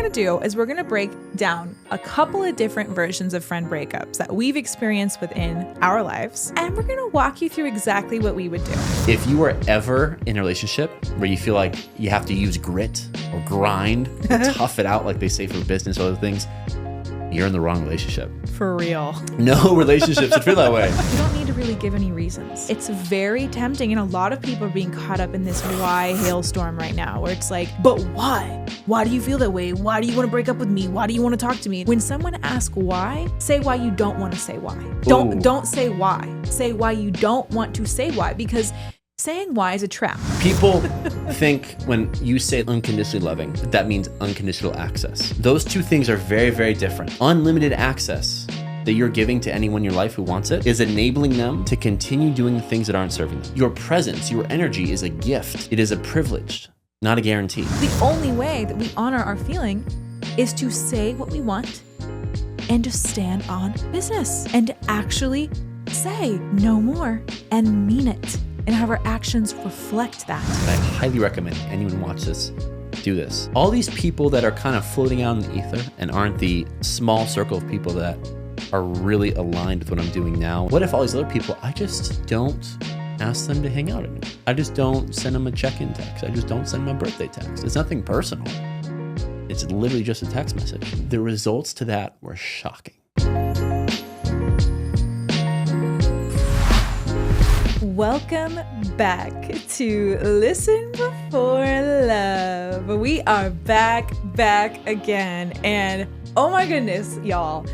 to do is we're going to break down a couple of different versions of friend breakups that we've experienced within our lives. And we're going to walk you through exactly what we would do. If you are ever in a relationship where you feel like you have to use grit or grind or tough it out, like they say for business or other things, you're in the wrong relationship. For real. No relationships should feel that way. You don't need to really give any reasons. It's very tempting, and a lot of people are being caught up in this why hailstorm right now, where it's like, but why? Why do you feel that way? Why do you want to break up with me? Why do you want to talk to me? When someone asks why, say why you don't want to say why. Don't say why. Say why you don't want to say why, because saying why is a trap. People think when you say unconditionally loving, that means unconditional access. Those two things are very, very different. Unlimited access that you're giving to anyone in your life who wants it is enabling them to continue doing the things that aren't serving them. Your presence, your energy is a gift. It is a privilege, not a guarantee. The only way that we honor our feeling is to say what we want and to stand on business and to actually say no more and mean it, and have our actions reflect that. I highly recommend anyone watch this do this. All these people that are kind of floating out in the ether and aren't the small circle of people that are really aligned with what I'm doing now. What if all these other people, I just don't ask them to hang out with me? I just don't send them a check-in text. I just don't send them a birthday text. It's nothing personal. It's literally just a text message. The results to that were shocking. Welcome back to Listen Before Love. We are back again. And oh my goodness, y'all,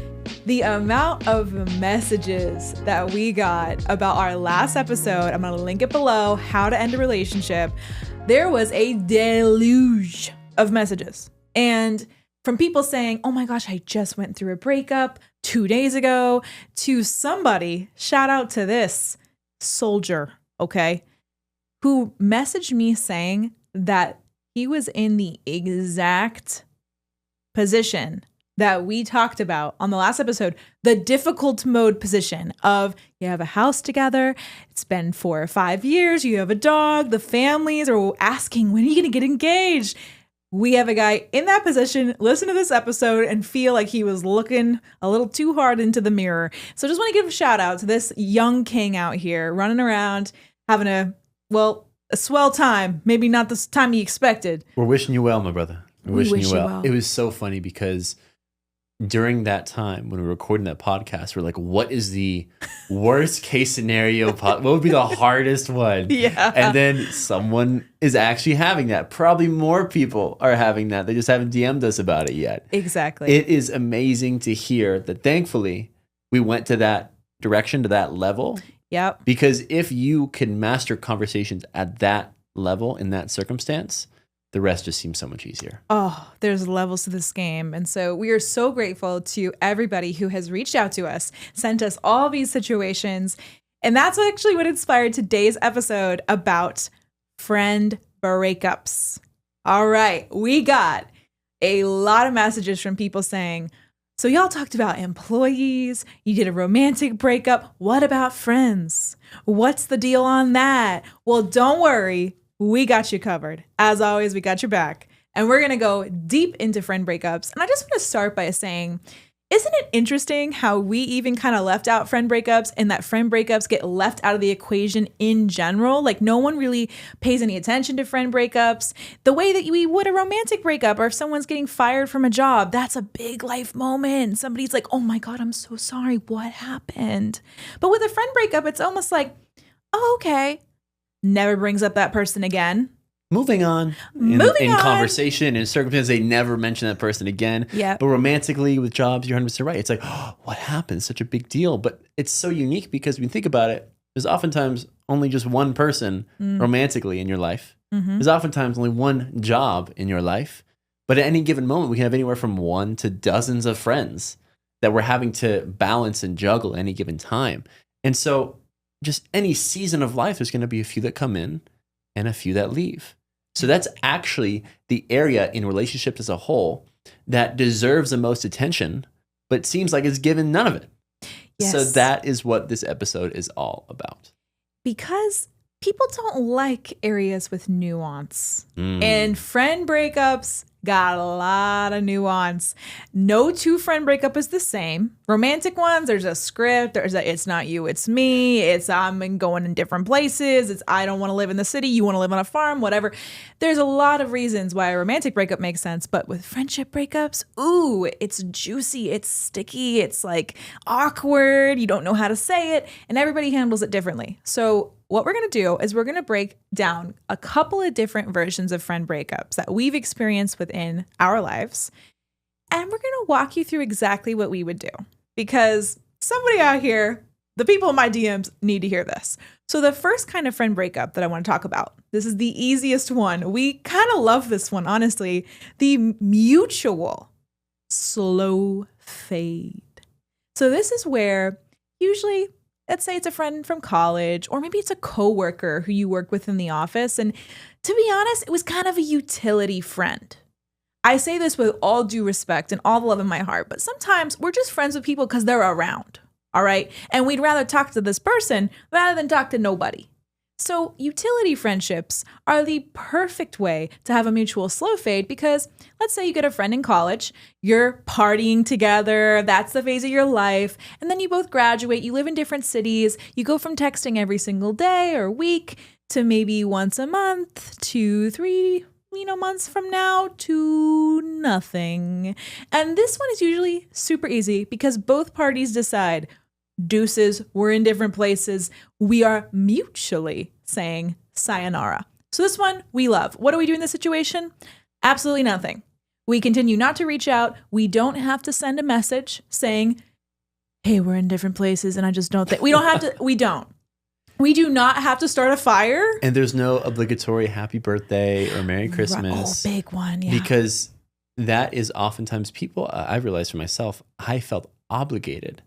the amount of messages that we got about our last episode, I'm going to link it below, how to end a relationship. There was a deluge of messages. And from people saying, oh my gosh, I just went through a breakup 2 days ago, to somebody, shout out to this soldier, okay, who messaged me saying that he was in the exact position that we talked about on the last episode, the difficult mode position of you have a house together, it's been 4 or 5 years, you have a dog, the families are asking, when are you going to get engaged? We have a guy in that position, listen to this episode and feel like he was looking a little too hard into the mirror. So just want to give a shout out to this young king out here running around, having a swell time. Maybe not the time you expected. We're wishing you well, my brother. We're wishing wish you you well. It was so funny because during that time when we were recording that podcast, we're like, what is the worst case scenario? What would be the hardest one? Yeah. And then someone is actually having that. Probably more people are having that. They just haven't DM'd us about it yet. Exactly. It is amazing to hear that thankfully we went to that direction, to that level. Yep. Because if you can master conversations at that level in that circumstance, the rest just seems so much easier. Oh, there's levels to this game. And so we are so grateful to everybody who has reached out to us, sent us all these situations. And that's actually what inspired today's episode about friend breakups. All right, we got a lot of messages from people saying, so y'all talked about employees, you did a romantic breakup. What about friends? What's the deal on that? Well, don't worry. We got you covered. As always, we got your back. And we're going to go deep into friend breakups. And I just want to start by saying, isn't it interesting how we even kind of left out friend breakups and that friend breakups get left out of the equation in general? Like no one really pays any attention to friend breakups the way that we would a romantic breakup, or if someone's getting fired from a job, that's a big life moment. Somebody's like, oh my God, I'm so sorry. What happened? But with a friend breakup, it's almost like, oh, okay. Never brings up that person again. Moving on. In conversation, in circumstances, they never mention that person again. Yeah. But romantically with jobs, you're 100% right. It's like, oh, what happened? Such a big deal. But it's so unique because when you think about it, there's oftentimes only just one person romantically in your life. Mm-hmm. There's oftentimes only one job in your life. But at any given moment, we can have anywhere from 1 to dozens of friends that we're having to balance and juggle at any given time. And so just any season of life, there's going to be a few that come in and a few that leave. So that's actually the area in relationships as a whole that deserves the most attention, but seems like it's given none of it. Yes. So that is what this episode is all about. Because people don't like areas with nuance. And friend breakups got a lot of nuance. No two friend breakup is the same. Romantic ones, there's a script. There's a it's not you, it's me. It's I'm going in different places. It's I don't want to live in the city. You want to live on a farm, whatever. There's a lot of reasons why a romantic breakup makes sense. But with friendship breakups, ooh, it's juicy. It's sticky. It's like awkward. You don't know how to say it. And everybody handles it differently. So what we're going to do is we're going to break down a couple of different versions of friend breakups that we've experienced within our lives. And we're going to walk you through exactly what we would do because somebody out here, the people in my DMs need to hear this. So the first kind of friend breakup that I want to talk about, this is the easiest one. We kind of love this one, honestly. The mutual slow fade. So this is where usually, let's say it's a friend from college, or maybe it's a coworker who you work with in the office. And to be honest, it was kind of a utility friend. I say this with all due respect and all the love in my heart, but sometimes we're just friends with people because they're around, all right? And we'd rather talk to this person rather than talk to nobody. So utility friendships are the perfect way to have a mutual slow fade because let's say you get a friend in college, you're partying together, that's the phase of your life, and then you both graduate, you live in different cities, you go from texting every single day or week to maybe once a month, 2, 3, months from now to nothing. And this one is usually super easy because both parties decide deuces, we're in different places. We are mutually saying sayonara. So this one we love. What do we do in this situation? Absolutely nothing. We continue not to reach out. We don't have to send a message saying, hey, we're in different places and I just don't think we don't have to. We don't. We do not have to start a fire. And there's no obligatory happy birthday or Merry Christmas. Oh, big one. Yeah. Because that is oftentimes people, I realized for myself, I felt obligated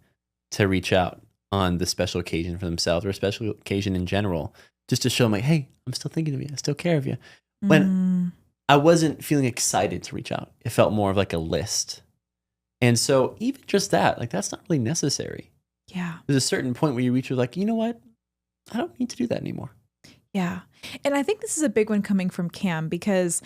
to reach out on the special occasion for themselves or a special occasion in general, just to show them like, hey, I'm still thinking of you. I still care of you. When I wasn't feeling excited to reach out. It felt more of like a list. And so even just that, like that's not really necessary. Yeah. There's a certain point where you reach, you're like, you know what? I don't need to do that anymore. Yeah. And I think this is a big one coming from Cam because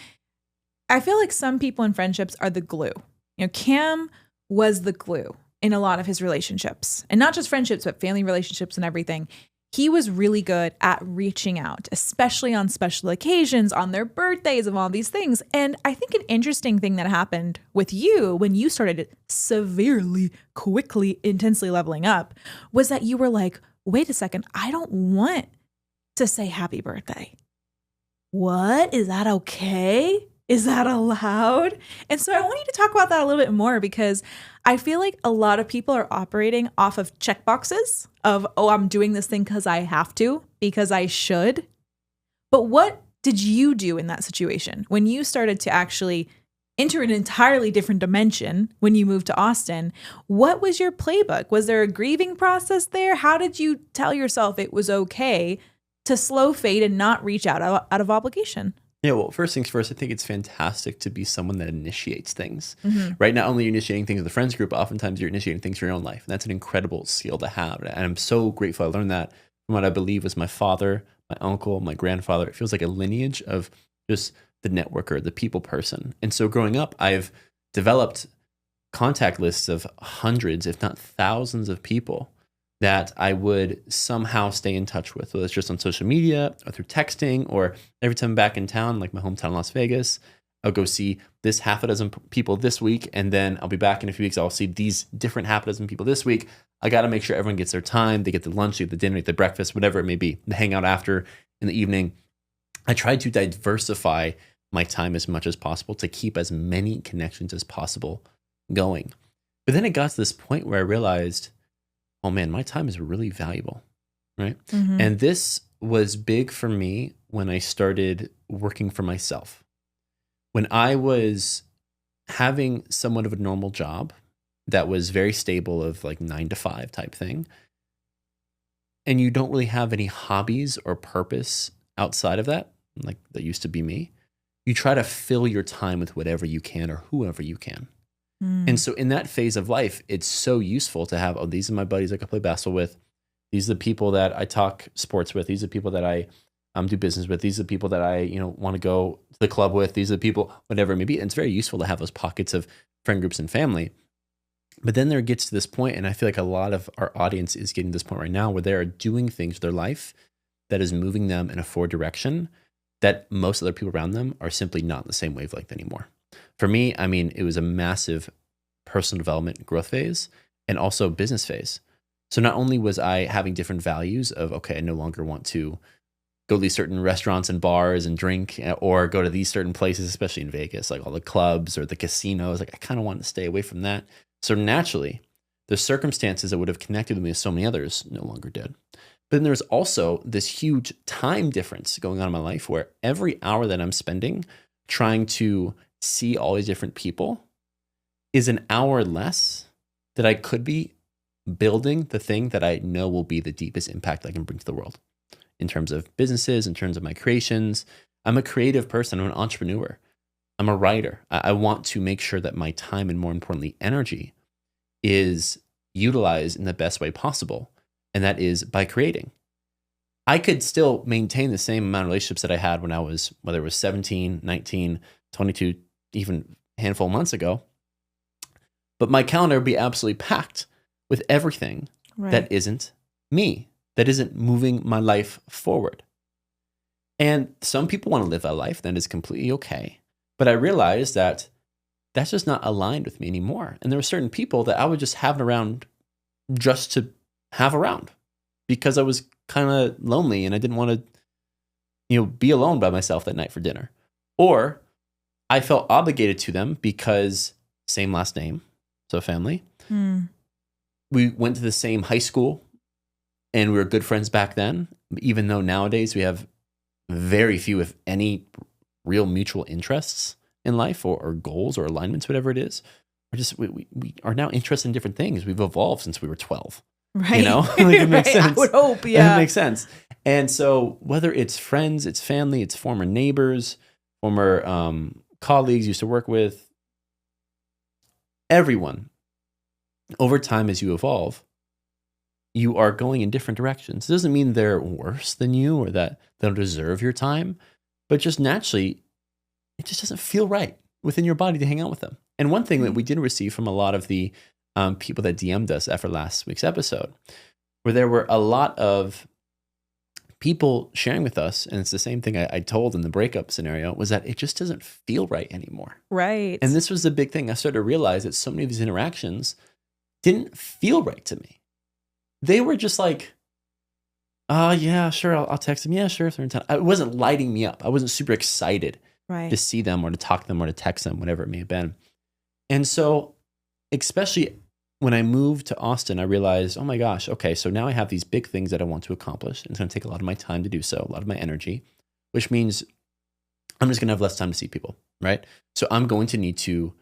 I feel like some people in friendships are the glue. You know, Cam was the glue in a lot of his relationships, and not just friendships, but family relationships and everything. He was really good at reaching out, especially on special occasions, on their birthdays, of all these things. And I think an interesting thing that happened with you when you started severely, quickly, intensely leveling up was that you were like, wait a second, I don't want to say happy birthday. What? Is that okay? Is that allowed? And so I want you to talk about that a little bit more because I feel like a lot of people are operating off of checkboxes of, oh, I'm doing this thing because I have to, because I should. But what did you do in that situation when you started to actually enter an entirely different dimension when you moved to Austin? What was your playbook? Was there a grieving process there? How did you tell yourself it was okay to slow fade and not reach out of obligation? Yeah, well, first things first, I think it's fantastic to be someone that initiates things, right? Not only are you initiating things with the friends group, oftentimes you're initiating things for your own life. And that's an incredible skill to have. And I'm so grateful I learned that from what I believe was my father, my uncle, my grandfather. It feels like a lineage of just the networker, the people person. And so growing up, I've developed contact lists of hundreds, if not thousands of people that I would somehow stay in touch with, whether it's just on social media or through texting, or every time I'm back in town, like my hometown, Las Vegas, I'll go see this half a dozen people this week, and then I'll be back in a few weeks. I'll see these different half a dozen people this week. I got to make sure everyone gets their time. They get the lunch, they get the dinner, they get the breakfast, whatever it may be, the hangout after in the evening. I try to diversify my time as much as possible to keep as many connections as possible going. But then it got to this point where I realized, oh man, my time is really valuable, right? And this was big for me when I started working for myself. When I was having somewhat of a normal job that was very stable, of like 9 to 5 type thing, and you don't really have any hobbies or purpose outside of that, like that used to be me, you try to fill your time with whatever you can or whoever you can. And so in that phase of life, it's so useful to have, oh, these are my buddies I can play basketball with. These are the people that I talk sports with. These are the people that I do business with. These are the people that I, want to go to the club with. These are the people, whatever it may be. And it's very useful to have those pockets of friend groups and family. But then there gets to this point, and I feel like a lot of our audience is getting to this point right now where they are doing things with their life that is moving them in a forward direction that most other people around them are simply not in the same wavelength anymore. For me, I mean, it was a massive personal development growth phase and also business phase. So not only was I having different values of, okay, I no longer want to go to these certain restaurants and bars and drink, or go to these certain places, especially in Vegas, like all the clubs or the casinos. Like I kind of wanted to stay away from that. So naturally, the circumstances that would have connected with me with so many others no longer did. But then there's also this huge time difference going on in my life where every hour that I'm spending trying to see all these different people is an hour less that I could be building the thing that I know will be the deepest impact I can bring to the world in terms of businesses, in terms of my creations. I'm a creative person. I'm an entrepreneur. I'm a writer. I want to make sure that my time and, more importantly, energy is utilized in the best way possible. And that is by creating. I could still maintain the same amount of relationships that I had when I was, whether it was 17, 19, 22, even a handful of months ago. But my calendar would be absolutely packed with everything that isn't me, that isn't moving my life forward. And some people want to live that life, that is completely okay. But I realized that that's just not aligned with me anymore. And there were certain people that I would just have around just to have around because I was kind of lonely and I didn't want to, be alone by myself that night for dinner. Or I felt obligated to them because same last name, so family. We went to the same high school and we were good friends back then, even though nowadays we have very few, if any, real mutual interests in life or goals or alignments, whatever it is. We are now interested in different things. We've evolved since we were 12. Right. Like it makes sense. I would hope, yeah. It makes sense. And so whether it's friends, it's family, it's former neighbors, former colleagues you used to work with, everyone, over time as you evolve, you are going in different directions. It doesn't mean they're worse than you or that they don't deserve your time, but just naturally, it just doesn't feel right within your body to hang out with them. And one thing that we did receive from a lot of the people that DM'd us after last week's episode, where there were a lot of people sharing with us, and it's the same thing I told in the breakup scenario, was that it just doesn't feel right anymore. Right. And this was the big thing. I started to realize that so many of these interactions didn't feel right to me. They were just like, yeah, sure, I'll text them. Yeah, sure, if they're in town. It wasn't lighting me up. I wasn't super excited to see them or to talk to them or to text them, whatever it may have been. And so, especially when I moved to Austin, I realized, oh my gosh, okay, so now I have these big things that I want to accomplish. And it's going to take a lot of my time to do so, a lot of my energy, which means I'm just going to have less time to see people, right? So I'm going to need to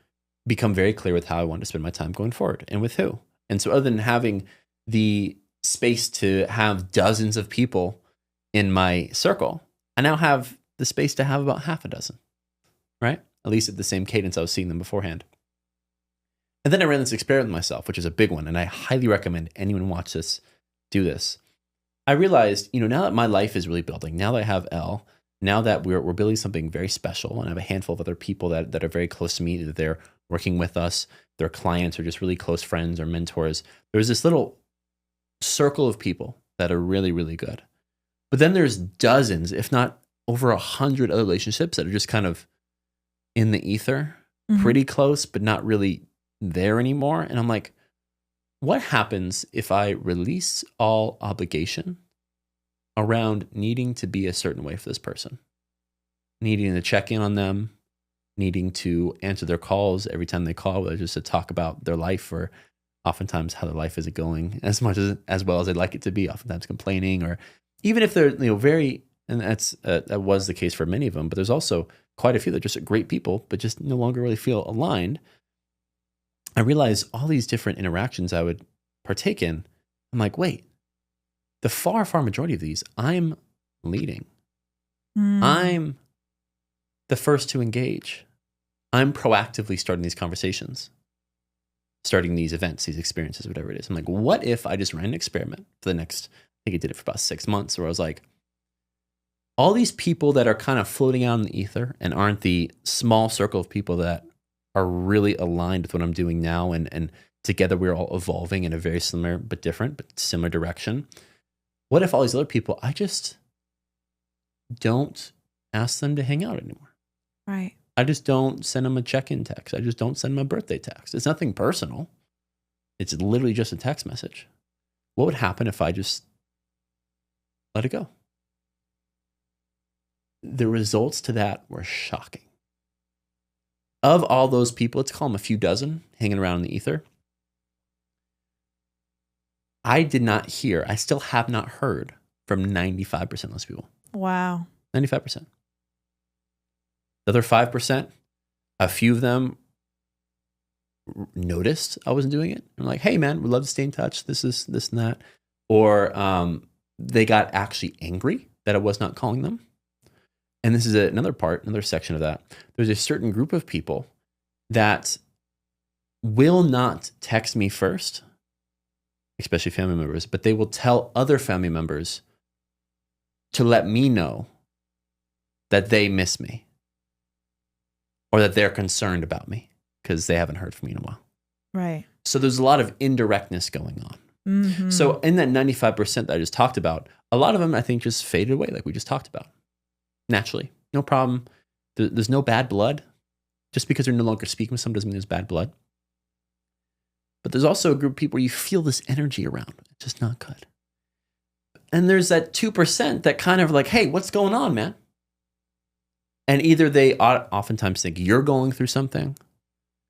become very clear with how I want to spend my time going forward and with who. And so other than having the space to have dozens of people in my circle, I now have the space to have about half a dozen, right? At least at the same cadence I was seeing them beforehand. And then I ran this experiment with myself, which is a big one. And I highly recommend anyone watch this, do this. I realized, now that my life is really building, now that I have Elle, now that we're building something very special, and I have a handful of other people that are very close to me, that they're working with us, they're clients or just really close friends or mentors. There's this little circle of people that are really, really good. But then there's dozens, if not over 100 other relationships that are just kind of in the ether, pretty close, but not really there anymore. And I'm like, what happens if I release all obligation around needing to be a certain way for this person, needing to check in on them, needing to answer their calls every time they call, whether just to talk about their life or oftentimes how their life isn't going as well as they'd like it to be, oftentimes complaining, or even if they're very, and that was the case for many of them, but there's also quite a few that are just great people, but just no longer really feel aligned. I realized all these different interactions I would partake in. I'm like, wait, the far, far majority of these, I'm leading. I'm the first to engage. I'm proactively starting these conversations, starting these events, these experiences, whatever it is. I'm like, what if I just ran an experiment for the next, I think I did it for about 6 months, where I was like, all these people that are kind of floating out in the ether and aren't the small circle of people that are really aligned with what I'm doing now, and together we're all evolving in a very similar but different but similar direction. What if all these other people, I just don't ask them to hang out anymore? Right. I just don't send them a check-in text. I just don't send them a birthday text. It's nothing personal. It's literally just a text message. What would happen if I just let it go? The results to that were shocking. Of all those people, let's call them a few dozen hanging around in the ether, I did not hear, I still have not heard from 95% of those people. Wow. 95%. The other 5%, a few of them noticed I wasn't doing it. I'm like, hey man, we'd love to stay in touch. This is this and that. Or they got actually angry that I was not calling them. And this is another section of that. There's a certain group of people that will not text me first, especially family members, but they will tell other family members to let me know that they miss me or that they're concerned about me because they haven't heard from me in a while. Right. So there's a lot of indirectness going on. Mm-hmm. So in that 95% that I just talked about, a lot of them I think just faded away like we just talked about. Naturally, no problem. There's no bad blood. Just because they're no longer speaking with someone doesn't mean there's bad blood. But there's also a group of people where you feel this energy around. It's just not good. And there's that 2% that kind of like, hey, what's going on, man? And either they oftentimes think you're going through something,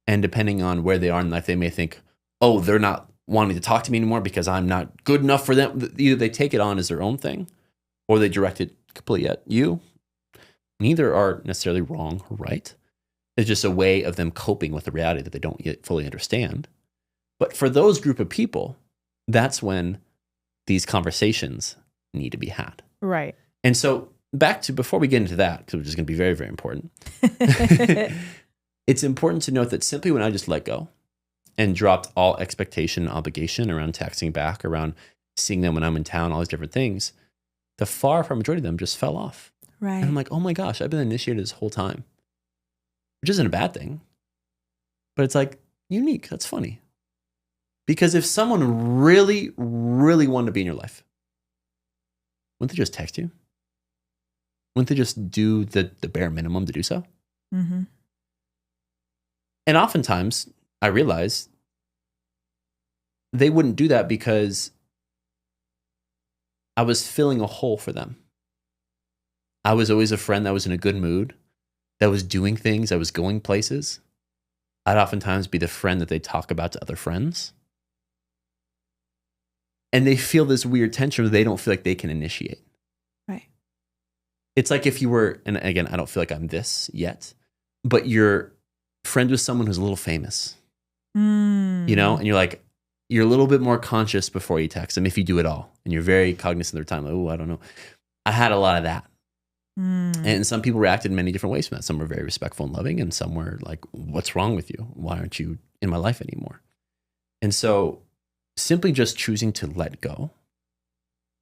and depending on where they are in life, they may think, oh, they're not wanting to talk to me anymore because I'm not good enough for them. Either they take it on as their own thing, or they direct it completely at you. Neither are necessarily wrong or right. It's just a way of them coping with the reality that they don't yet fully understand. But for those group of people, that's when these conversations need to be had. Right. And so back to, before we get into that, because which is going to be very, very important, it's important to note that simply when I just let go and dropped all expectation and obligation around texting back, around seeing them when I'm in town, all these different things, the far majority of them just fell off. Right. And I'm like, oh my gosh, I've been initiated this whole time, which isn't a bad thing, but it's like unique. That's funny. Because if someone really, really wanted to be in your life, wouldn't they just text you? Wouldn't they just do the bare minimum to do so? Mm-hmm. And oftentimes, I realize they wouldn't do that because I was filling a hole for them. I was always a friend that was in a good mood, that was doing things, that was going places. I'd oftentimes be the friend that they talk about to other friends. And they feel this weird tension where they don't feel like they can initiate. Right. It's like if you were, and again, I don't feel like I'm this yet, but you're friends with someone who's a little famous, you know, and you're a little bit more conscious before you text them if you do it all. And you're very cognizant of their time. Like, oh, I don't know. I had a lot of that. And some people reacted in many different ways from that. Some were very respectful and loving, and some were like, what's wrong with you? Why aren't you in my life anymore? And so simply just choosing to let go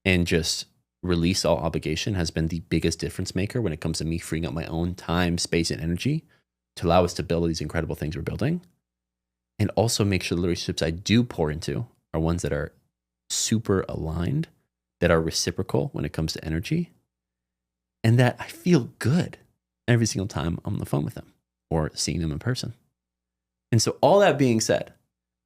and just release all obligation has been the biggest difference maker when it comes to me freeing up my own time, space, and energy to allow us to build these incredible things we're building. And also make sure the relationships I do pour into are ones that are super aligned, that are reciprocal when it comes to energy, and that I feel good every single time I'm on the phone with them or seeing them in person. And so all that being said,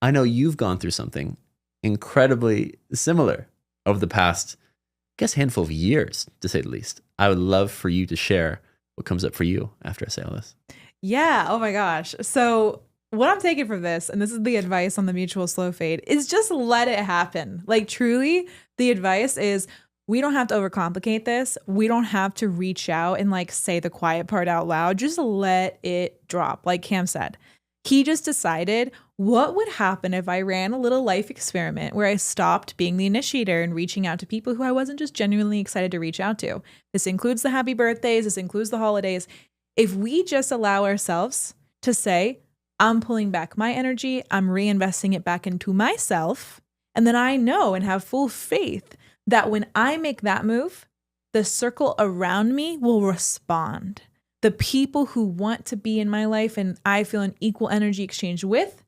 I know you've gone through something incredibly similar over the past, I guess, handful of years, to say the least. I would love for you to share what comes up for you after I say all this. Yeah. Oh my gosh. So what I'm taking from this, and this is the advice on the mutual slow fade, is just let it happen. Like truly, the advice is we don't have to overcomplicate this. We don't have to reach out and like say the quiet part out loud. Just let it drop. Like Cam said, he just decided what would happen if I ran a little life experiment where I stopped being the initiator and reaching out to people who I wasn't just genuinely excited to reach out to. This includes the happy birthdays. This includes the holidays. If we just allow ourselves to say, I'm pulling back my energy, I'm reinvesting it back into myself, and then I know and have full faith that when I make that move, the circle around me will respond. The people who want to be in my life and I feel an equal energy exchange with,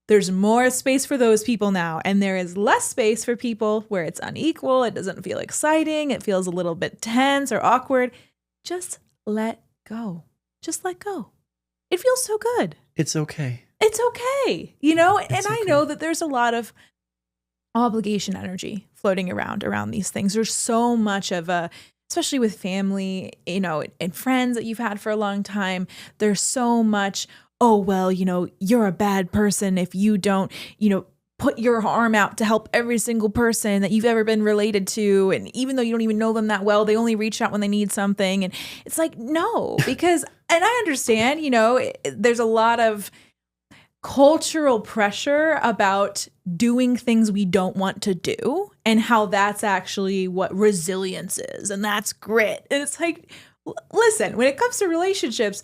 there's more space for those people now. And there is less space for people where it's unequal. It doesn't feel exciting. It feels a little bit tense or awkward. Just let go. Just let go. It feels so good. It's okay. It's okay. You know, and It's I okay. know that there's a lot of obligation energy floating around these things. There's so much of especially with family, you know, and friends that you've had for a long time. There's so much, oh, well, you know, you're a bad person if you don't, you know, put your arm out to help every single person that you've ever been related to. And even though you don't even know them that well, they only reach out when they need something. And it's like, no, because, and I understand, you know, there's a lot of cultural pressure about doing things we don't want to do and how that's actually what resilience is. And that's grit. And it's like, listen, when it comes to relationships,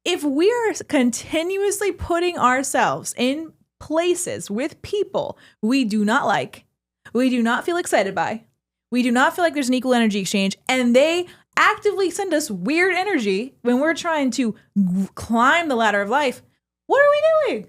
if we're continuously putting ourselves in places with people we do not like, we do not feel excited by, we do not feel like there's an equal energy exchange, and they actively send us weird energy when we're trying to climb the ladder of life, what are we doing?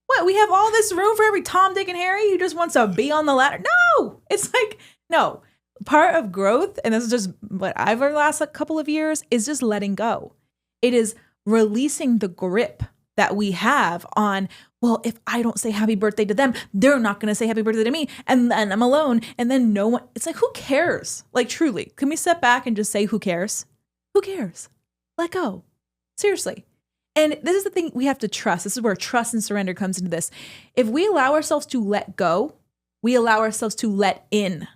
What, we have all this room for every Tom, Dick, and Harry who just wants to be on the ladder? No, it's like, no. Part of growth, and this is just what I've learned the last couple of years, is just letting go. It is releasing the grip that we have on, well, if I don't say happy birthday to them, they're not going to say happy birthday to me. And then I'm alone. And then no one, it's like, who cares? Like, truly, can we step back and just say, who cares? Who cares? Let go. Seriously. And this is the thing we have to trust. This is where trust and surrender comes into this. If we allow ourselves to let go, we allow ourselves to let in.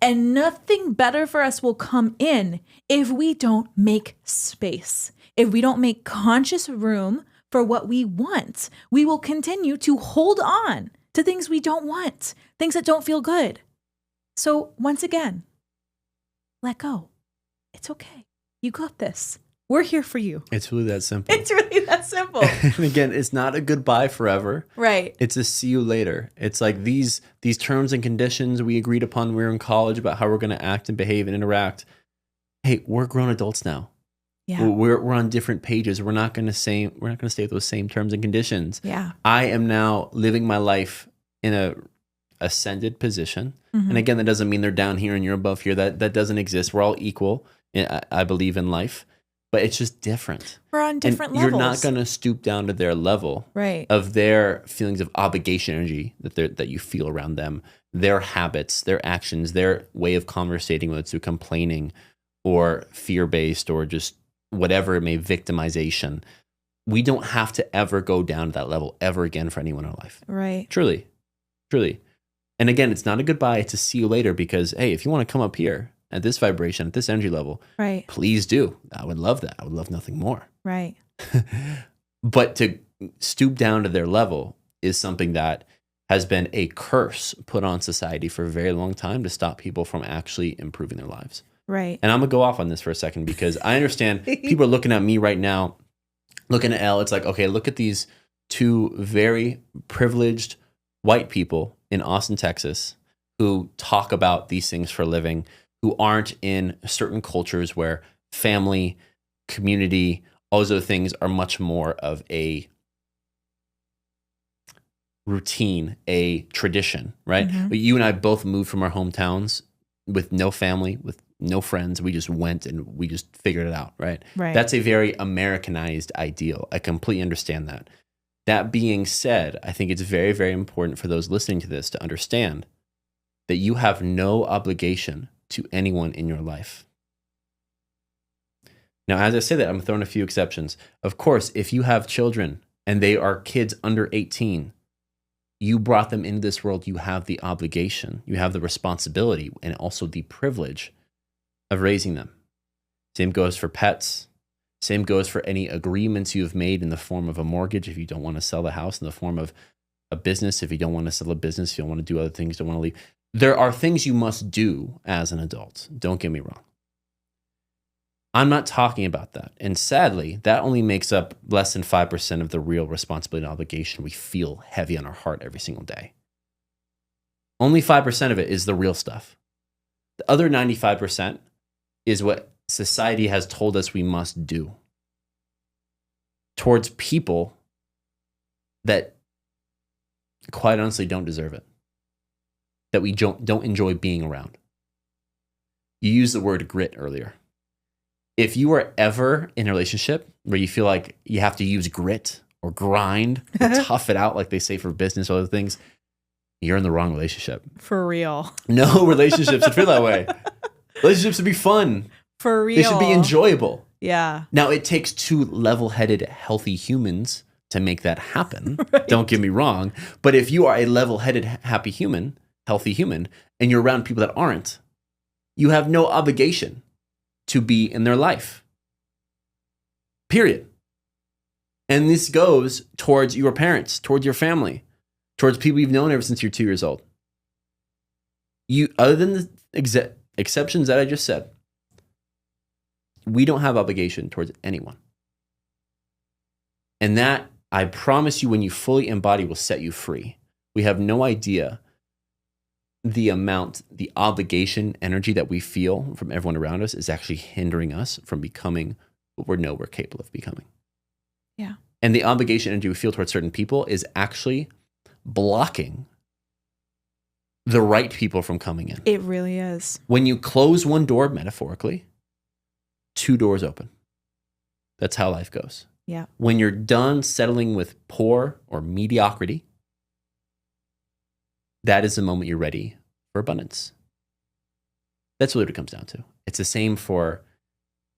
And nothing better for us will come in if we don't make space. If we don't make conscious room for what we want, we will continue to hold on to things we don't want, things that don't feel good. So once again, let go. It's okay. You got this. We're here for you. It's really that simple. It's really that simple. And again, it's not a goodbye forever. Right. It's a see you later. It's like these terms and conditions we agreed upon when we were in college about how we're going to act and behave and interact. Hey, we're grown adults now. Yeah. We're on different pages. We're not going to stay with those same terms and conditions. Yeah. I am now living my life in a ascended position. Mm-hmm. And again, that doesn't mean they're down here and you're above here. That doesn't exist. We're all equal, I believe, in life. But it's just different. We're on different levels. You're not going to stoop down to their level, right, of their feelings of obligation energy that you feel around them, their habits, their actions, their way of conversating, whether it's through complaining or fear-based or just whatever it may, victimization. We don't have to ever go down to that level ever again for anyone in our life. Right. Truly. Truly. And again, it's not a goodbye. It's a see you later because, hey, if you want to come up here, at this vibration, at this energy level, right, please do. I would love that. I would love nothing more. Right. But to stoop down to their level is something that has been a curse put on society for a very long time to stop people from actually improving their lives. Right. And I'm going to go off on this for a second because I understand people are looking at me right now, looking at Elle. It's like, okay, look at these two very privileged white people in Austin, Texas, who talk about these things for a living, who aren't in certain cultures where family, community, all those other things are much more of a routine, a tradition, right? Mm-hmm. But you and I both moved from our hometowns with no family, with no friends. We just went and we just figured it out, right? Right. That's a very Americanized ideal. I completely understand that. That being said, I think it's very, very important for those listening to this to understand that you have no obligation to anyone in your life. Now, as I say that, I'm throwing a few exceptions. Of course, if you have children and they are kids under 18, you brought them into this world, you have the obligation, you have the responsibility, and also the privilege of raising them. Same goes for pets. Same goes for any agreements you have made in the form of a mortgage if you don't want to sell the house, in the form of a business if you don't want to sell a business, if you don't want to do other things, don't want to leave. There are things you must do as an adult. Don't get me wrong. I'm not talking about that. And sadly, that only makes up less than 5% of the real responsibility and obligation we feel heavy on our heart every single day. Only 5% of it is the real stuff. The other 95% is what society has told us we must do towards people that quite honestly don't deserve it, that we don't enjoy being around. You used the word grit earlier. If you are ever in a relationship where you feel like you have to use grit or grind or tough it out, like they say for business or other things, you're in the wrong relationship. For real. No relationships should feel that way. Relationships should be fun. For real. They should be enjoyable. Yeah. Now, it takes two level-headed, healthy humans to make that happen. Right. Don't get me wrong. But if you are a level-headed, happy human, healthy human, and you're around people that aren't, you have no obligation to be in their life. Period. And this goes towards your parents, towards your family, towards people you've known ever since you're 2 years old. Other than the exceptions that I just said, we don't have obligation towards anyone. And that, I promise you, when you fully embody, will set you free. We have no idea the obligation, energy that we feel from everyone around us is actually hindering us from becoming what we know we're capable of becoming. Yeah. And the obligation energy we feel towards certain people is actually blocking the right people from coming in. It really is. When you close one door, metaphorically, 2 doors open. That's how life goes. Yeah. When you're done settling with poor or mediocrity, that is the moment you're ready for abundance. That's really what it comes down to. It's the same for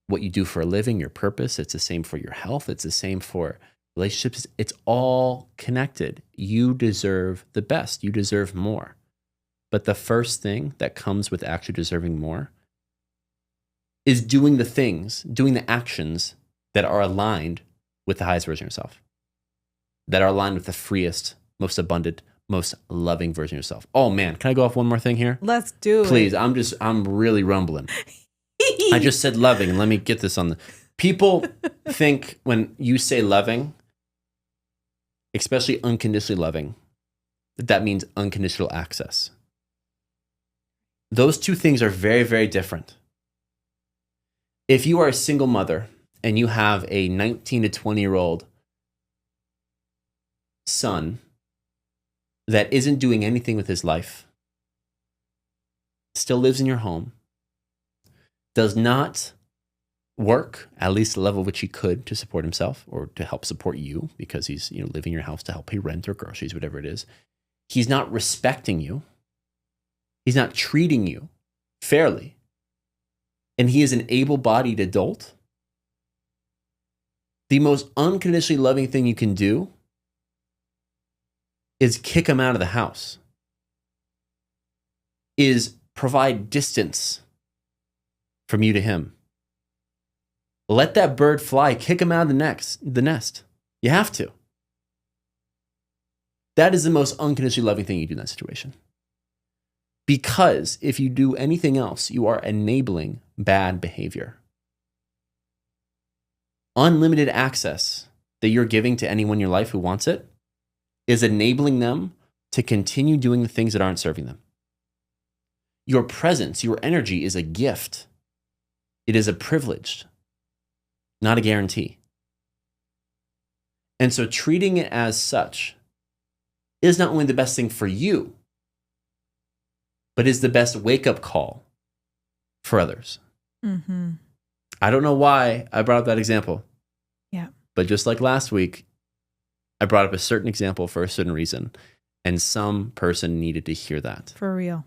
what you do for a living, your purpose. It's the same for your health. It's the same for relationships. It's all connected. You deserve the best. You deserve more. But the first thing that comes with actually deserving more is doing the things, doing the actions that are aligned with the highest version of yourself, that are aligned with the freest, most abundant, most loving version of yourself. Oh man, can I go off one more thing here? Let's do it. Please, I'm really rumbling. I just said loving, and let me get this on the... People think when you say loving, especially unconditionally loving, that means unconditional access. Those two things are very, very different. If you are a single mother and you have a 19 to 20-year-old son that isn't doing anything with his life, still lives in your home, does not work, at least the level which he could, to support himself or to help support you because he's living in your house to help pay rent or groceries, whatever it is. He's not respecting you. He's not treating you fairly. And he is an able-bodied adult. The most unconditionally loving thing you can do is kick him out of the house, is provide distance from you to him. Let that bird fly, kick him out of the nest. You have to. That is the most unconditionally loving thing you do in that situation. Because if you do anything else, you are enabling bad behavior. Unlimited access that you're giving to anyone in your life who wants it is enabling them to continue doing the things that aren't serving them. Your presence, your energy is a gift. It is a privilege, not a guarantee. And so treating it as such is not only the best thing for you, but is the best wake-up call for others. Mm-hmm. I don't know why I brought up that example. Yeah. But just like last week, I brought up a certain example for a certain reason, and some person needed to hear that. For real.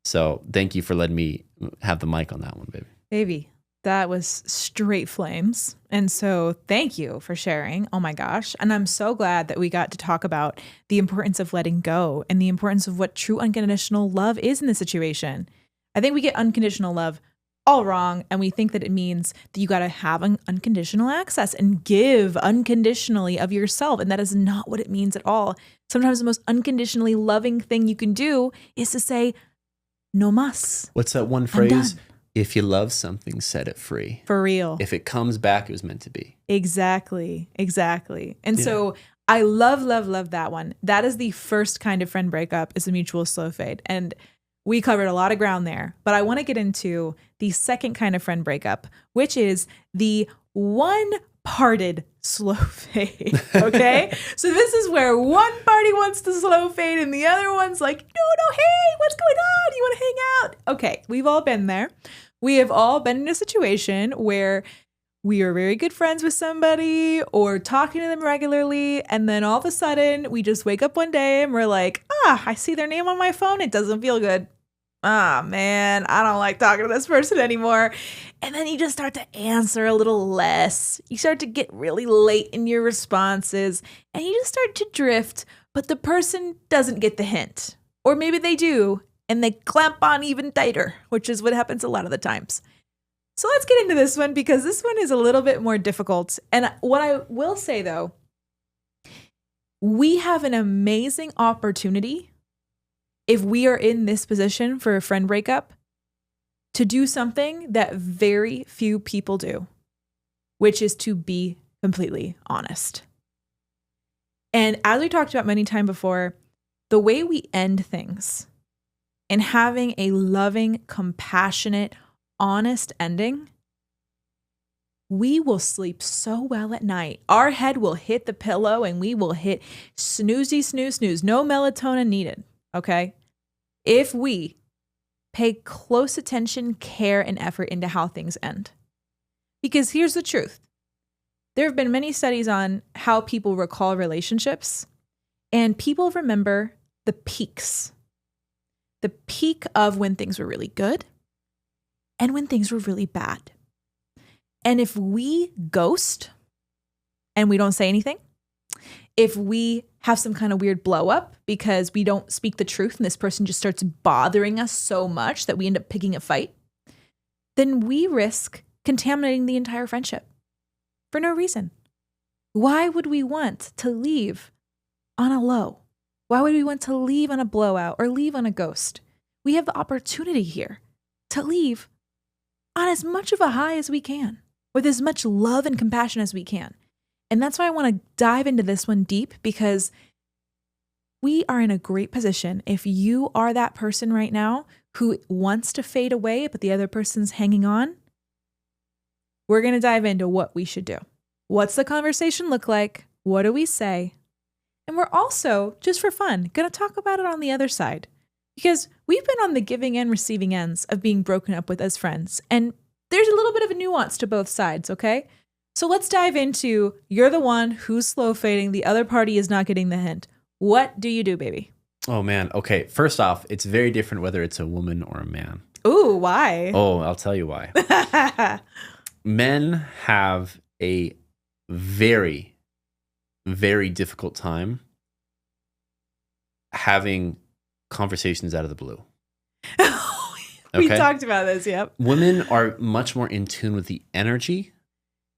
So thank you for letting me have the mic on that one, baby. Baby, that was straight flames. And so thank you for sharing. Oh my gosh. And I'm so glad that we got to talk about the importance of letting go and the importance of what true unconditional love is in this situation. I think we get unconditional love all wrong. And we think that it means that you got to have unconditional access and give unconditionally of yourself. And that is not what it means at all. Sometimes the most unconditionally loving thing you can do is to say, no mas. What's that one phrase? If you love something, set it free. For real. If it comes back, it was meant to be. Exactly. And so I love that one. That is the first kind of friend breakup, is a mutual slow fade. And we covered a lot of ground there, but I want to get into the second kind of friend breakup, which is the one-parted slow fade. Okay. So this is where one party wants to slow fade and the other one's like, no, hey, what's going on? You want to hang out? Okay. We've all been there. We have all been in a situation where we are very good friends with somebody or talking to them regularly. And then all of a sudden we just wake up one day and we're like, I see their name on my phone. It doesn't feel good. Man, I don't like talking to this person anymore. And then you just start to answer a little less. You start to get really late in your responses and you just start to drift, but the person doesn't get the hint. Or maybe they do and they clamp on even tighter, which is what happens a lot of the times. So let's get into this one because this one is a little bit more difficult. And what I will say though, we have an amazing opportunity if we are in this position for a friend breakup to do something that very few people do, which is to be completely honest. And as we talked about many times before, the way we end things and having a loving, compassionate, honest ending, we will sleep so well at night. Our head will hit the pillow and we will hit snoozy, snooze, snooze. No melatonin needed, okay? If we pay close attention, care, and effort into how things end. Because here's the truth. There have been many studies on how people recall relationships, and people remember the peaks. The peak of when things were really good and when things were really bad. And if we ghost and we don't say anything, if we have some kind of weird blow up because we don't speak the truth and this person just starts bothering us so much that we end up picking a fight, then we risk contaminating the entire friendship for no reason. Why would we want to leave on a low? Why would we want to leave on a blowout or leave on a ghost? We have the opportunity here to leave on as much of a high as we can, with as much love and compassion as we can. And that's why I want to dive into this one deep, because we are in a great position. If you are that person right now who wants to fade away, but the other person's hanging on, we're going to dive into what we should do. What's the conversation look like? What do we say? And we're also, just for fun, going to talk about it on the other side. Because we've been on the giving and receiving ends of being broken up with as friends. And there's a little bit of a nuance to both sides, okay? So let's dive into, you're the one who's slow fading, the other party is not getting the hint. What do you do, baby? Oh, man. Okay, first off, it's very different whether it's a woman or a man. Ooh, why? Oh, I'll tell you why. Men have a very, very difficult time having conversations out of the blue. We talked about this, yep. Women are much more in tune with the energy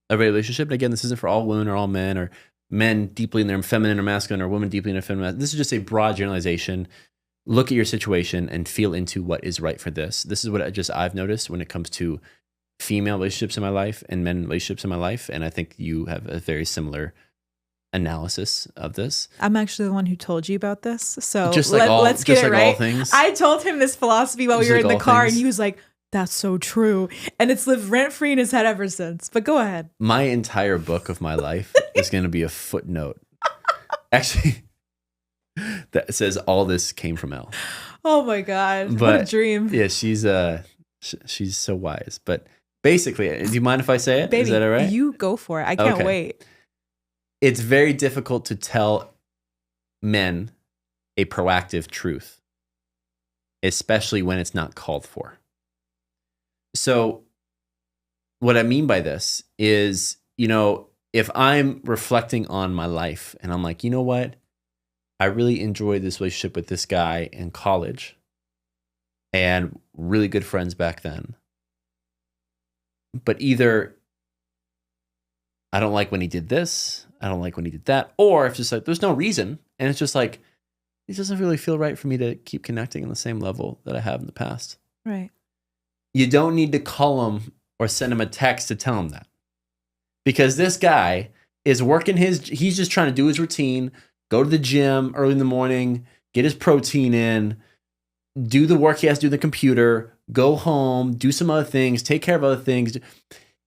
of a relationship. And again, this isn't for all women or all men, or men deeply in their feminine or masculine, or women deeply in their feminine. This is just a broad generalization. Look at your situation and feel into what is right for this. This is what I've noticed when it comes to female relationships in my life and men relationships in my life. And I think you have a very similar analysis of this. I'm actually the one who told you about this. So let's get it right. All things. I told him this philosophy while we were in the car, and he was like, that's so true. And it's lived rent-free in his head ever since. But go ahead. My entire book of my life is going to be a footnote. Actually, that says all this came from Elle. Oh my God. What a dream. Yeah, she's so wise. But basically, do you mind if I say it? Baby, is that all right? You go for it. I can't wait. It's very difficult to tell men a proactive truth, especially when it's not called for. So what I mean by this is, if I'm reflecting on my life and I'm like, you know what? I really enjoyed this relationship with this guy in college and really good friends back then. But either I don't like when he did this, I don't like when he did that, or if just like there's no reason, and it's just like it doesn't really feel right for me to keep connecting on the same level that I have in the past. Right. You don't need to call him or send him a text to tell him that, because this guy is working he's just trying to do his routine, go to the gym early in the morning, get his protein in, do the work he has to do on the computer, go home, do some other things, take care of other things.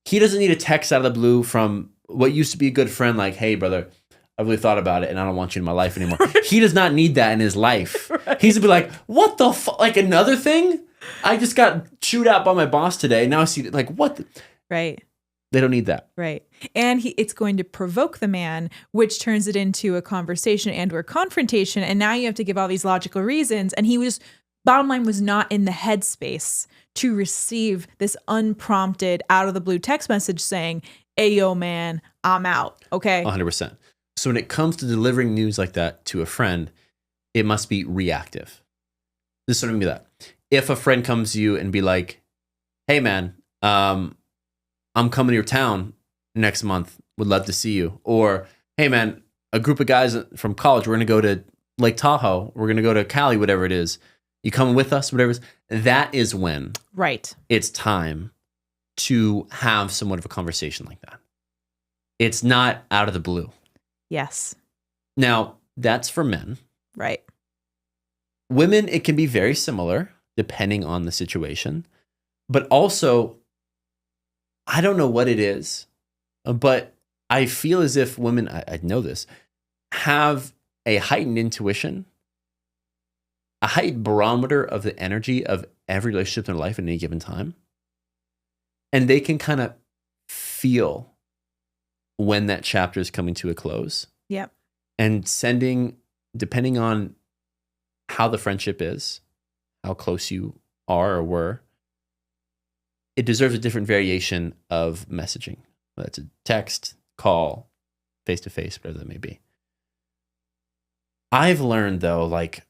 He doesn't need a text out of the blue from what used to be a good friend, like, hey, brother, I really thought about it and I don't want you in my life anymore. Right. He does not need that in his life. Right. He's gonna be like, what the fuck? Like, another thing? I just got chewed out by my boss today. Now I see, like, what? Right. They don't need that. Right. And it's going to provoke the man, which turns it into a conversation and or confrontation. And now you have to give all these logical reasons. And he was, bottom line, was not in the headspace to receive this unprompted, out of the blue text message saying, hey, yo, man, I'm out. Okay. 100%. So when it comes to delivering news like that to a friend, it must be reactive. This is what I mean by that. If a friend comes to you and be like, hey, man, I'm coming to your town next month. Would love to see you. Or, hey, man, a group of guys from college, we're going to go to Lake Tahoe. We're going to go to Cali, whatever it is. You coming with us, whatever it is. That is when it's time to have somewhat of a conversation like that. It's not out of the blue. Yes. Now, that's for men. Right. Women, it can be very similar depending on the situation. But also, I don't know what it is, but I feel as if women, I know this, have a heightened intuition, a heightened barometer of the energy of every relationship in their life at any given time. And they can kind of feel when that chapter is coming to a close. Yep. And sending, depending on how the friendship is, how close you are or were, it deserves a different variation of messaging. Whether it's a text, call, face-to-face, whatever that may be. I've learned, though, like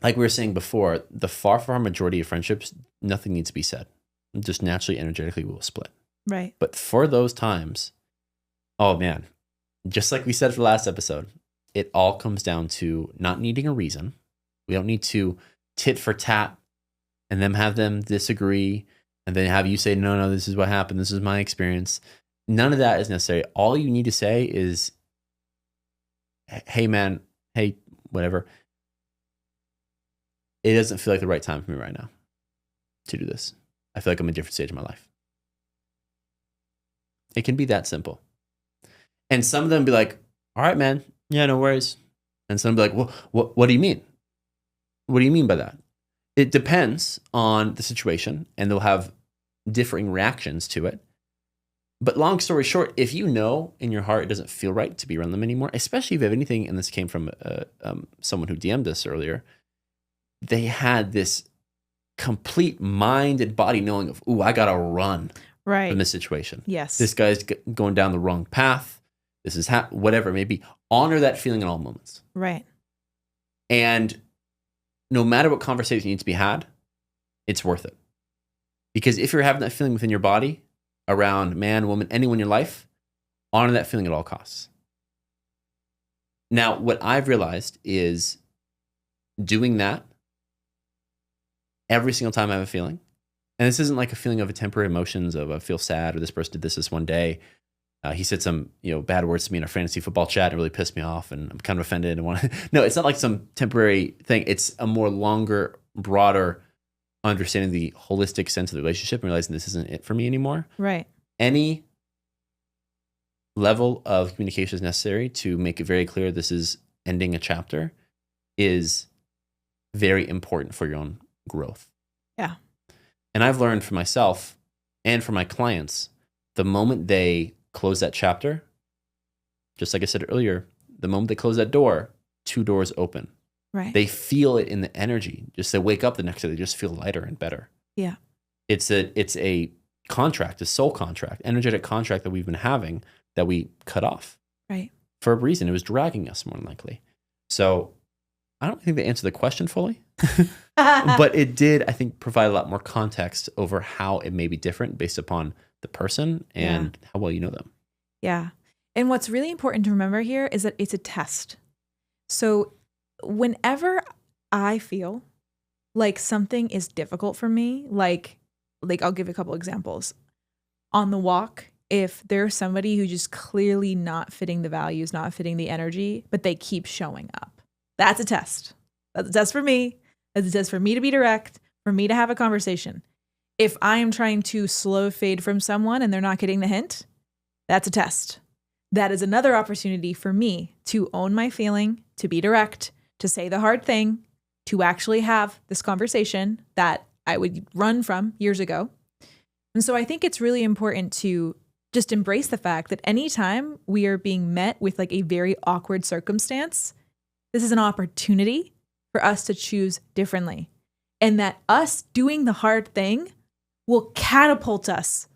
we were saying before, the far majority of friendships, nothing needs to be said. Just naturally, energetically, we will split. Right. But for those times, oh man, just like we said for the last episode, it all comes down to not needing a reason. We don't need to tit for tat and then have them disagree and then have you say, no, this is what happened. This is my experience. None of that is necessary. All you need to say is, hey man, hey, whatever. It doesn't feel like the right time for me right now to do this. I feel like I'm in a different stage of my life. It can be that simple. And some of them be like, all right, man. Yeah, no worries. And some be like, well, what do you mean? What do you mean by that? It depends on the situation, and they'll have differing reactions to it. But long story short, if you know in your heart it doesn't feel right to be around them anymore, especially if you have anything, and this came from someone who DM'd us earlier, they had this complete mind and body knowing of, ooh, I got to run from this situation. Yes. This guy's going down the wrong path. This is whatever it may be. Honor that feeling in all moments. Right. And no matter what conversation needs to be had, it's worth it. Because if you're having that feeling within your body around man, woman, anyone in your life, honor that feeling at all costs. Now, what I've realized is doing that every single time I have a feeling, and this isn't like a feeling of a temporary emotions of I feel sad or this person did this one day. He said some bad words to me in a fantasy football chat and it really pissed me off and I'm kind of offended. No, it's not like some temporary thing. It's a more longer, broader understanding the holistic sense of the relationship and realizing this isn't it for me anymore. Right. Any level of communication is necessary to make it very clear this is ending a chapter is very important for your own growth. Yeah. And I've learned for myself and for my clients, the moment they close that chapter, just like I said earlier, the moment they close that door, 2 doors open. Right. They feel it in the energy. Just they wake up the next day, they just feel lighter and better. Yeah. It's a contract, a soul contract, energetic contract that we've been having that we cut off. Right. For a reason. It was dragging us more than likely. So I don't think they answered the question fully, but it did, I think, provide a lot more context over how it may be different based upon the person and how well you know them. Yeah. And what's really important to remember here is that it's a test. So whenever I feel like something is difficult for me, like I'll give a couple examples. On the walk, if there's somebody who's just clearly not fitting the values, not fitting the energy, but they keep showing up, that's a test. That's a test for me. As it says, for me to be direct, for me to have a conversation. If I am trying to slow fade from someone and they're not getting the hint, that's a test. That is another opportunity for me to own my feeling, to be direct, to say the hard thing, to actually have this conversation that I would run from years ago. And so I think it's really important to just embrace the fact that anytime we are being met with like a very awkward circumstance, this is an opportunity for us to choose differently. And that us doing the hard thing will catapult us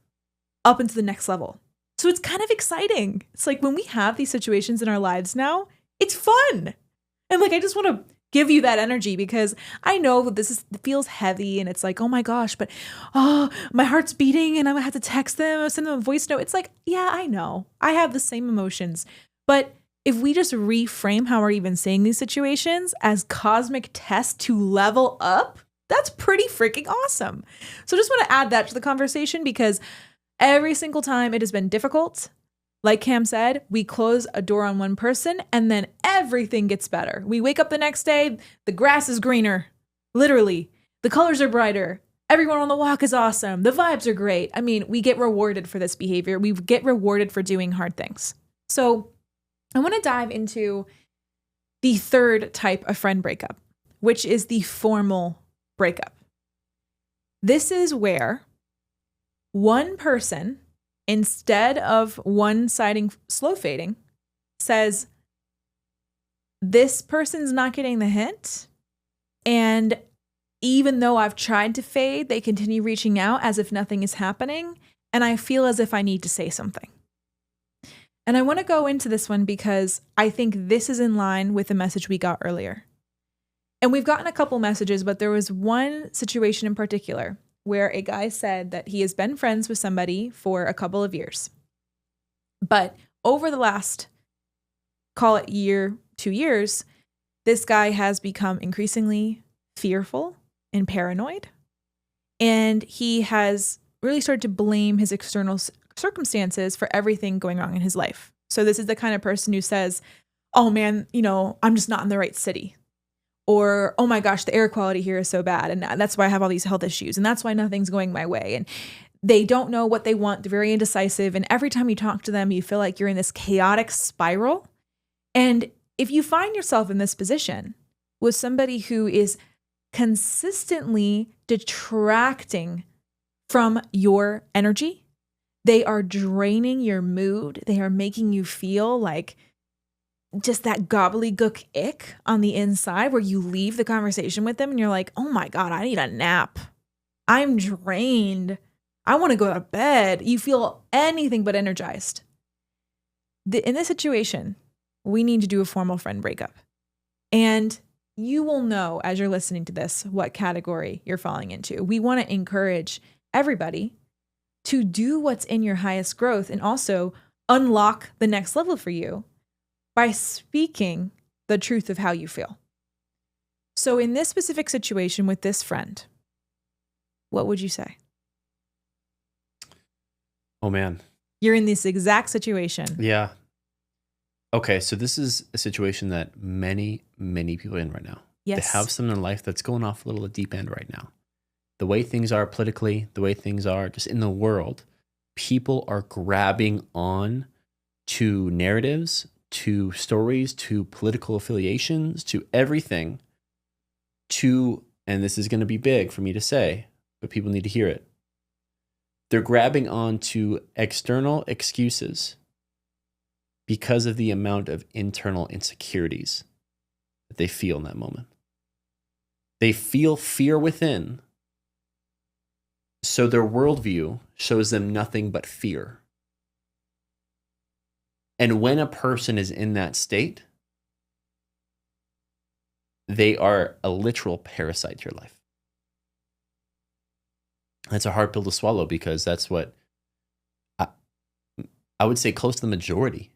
up into the next level. So it's kind of exciting. It's like when we have these situations in our lives now, it's fun. And like, I just want to give you that energy because I know that it feels heavy and it's like, oh my gosh, but my heart's beating and I'm gonna have to text them or send them a voice note. It's like, yeah, I know. I have the same emotions. But if we just reframe how we're even seeing these situations as cosmic tests to level up, that's pretty freaking awesome. So just want to add that to the conversation because every single time it has been difficult. Like Cam said, we close a door on one person and then everything gets better. We wake up the next day, the grass is greener, literally. The colors are brighter. Everyone on the walk is awesome. The vibes are great. I mean, we get rewarded for this behavior. We get rewarded for doing hard things. So I want to dive into the third type of friend breakup, which is the formal breakup. This is where one person, instead of one-siding slow fading, says, this person's not getting the hint. And even though I've tried to fade, they continue reaching out as if nothing is happening. And I feel as if I need to say something. And I want to go into this one because I think this is in line with the message we got earlier. And we've gotten a couple messages, but there was one situation in particular where a guy said that he has been friends with somebody for a couple of years. But over the last, call it year, 2 years, this guy has become increasingly fearful and paranoid. And he has really started to blame his external circumstances for everything going wrong in his life. So this is the kind of person who says, oh man, I'm just not in the right city. Or, oh my gosh, the air quality here is so bad. And that's why I have all these health issues. And that's why nothing's going my way. And they don't know what they want. They're very indecisive. And every time you talk to them, you feel like you're in this chaotic spiral. And if you find yourself in this position with somebody who is consistently detracting from your energy, they are draining your mood. They are making you feel like just that gobbledygook ick on the inside where you leave the conversation with them and you're like, oh my God, I need a nap. I'm drained. I want to go to bed. You feel anything but energized. In this situation, we need to do a formal friend breakup. And you will know as you're listening to this what category you're falling into. We want to encourage everybody to do what's in your highest growth and also unlock the next level for you by speaking the truth of how you feel. So in this specific situation with this friend, what would you say? Oh man. You're in this exact situation. Yeah. Okay, so this is a situation that many, many people are in right now. Yes. They have something in life that's going off a little at deep end right now. The way things are politically, the way things are just in the world, people are grabbing on to narratives, to stories, to political affiliations, to everything, and this is going to be big for me to say, but people need to hear it. They're grabbing on to external excuses because of the amount of internal insecurities that they feel in that moment. They feel fear within, so their worldview shows them nothing but fear. And when a person is in that state, they are a literal parasite to your life. That's a hard pill to swallow because that's what I would say close to the majority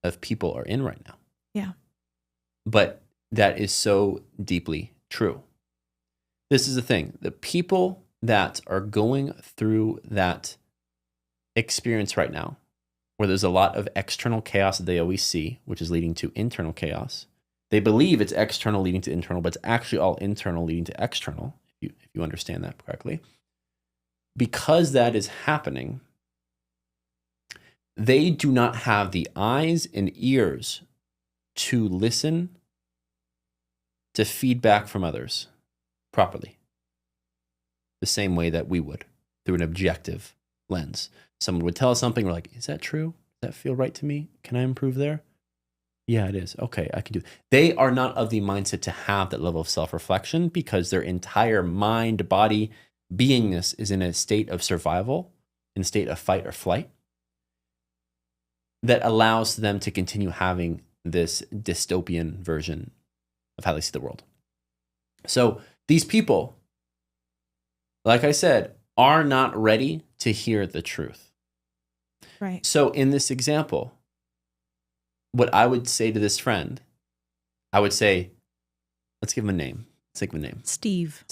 of people are in right now. Yeah. But that is so deeply true. This is the thing. The people that are going through that experience right now, where there's a lot of external chaos that they always see, which is leading to internal chaos, They believe it's external leading to internal, but it's actually all internal leading to external, if you understand that correctly. Because that is happening, they do not have the eyes and ears to listen to feedback from others properly, the same way that we would, through an objective lens. Someone would tell us something, we're like, is that true? Does that feel right to me? Can I improve there? Yeah, it is. Okay, I can do it. They are not of the mindset to have that level of self-reflection because their entire mind, body, beingness is in a state of survival, in a state of fight or flight, that allows them to continue having this dystopian version of how they see the world. So these people, like I said, are not ready to hear the truth. Right. So in this example, what I would say to this friend, I would say, let's give him a name. Let's think of a name. Steve.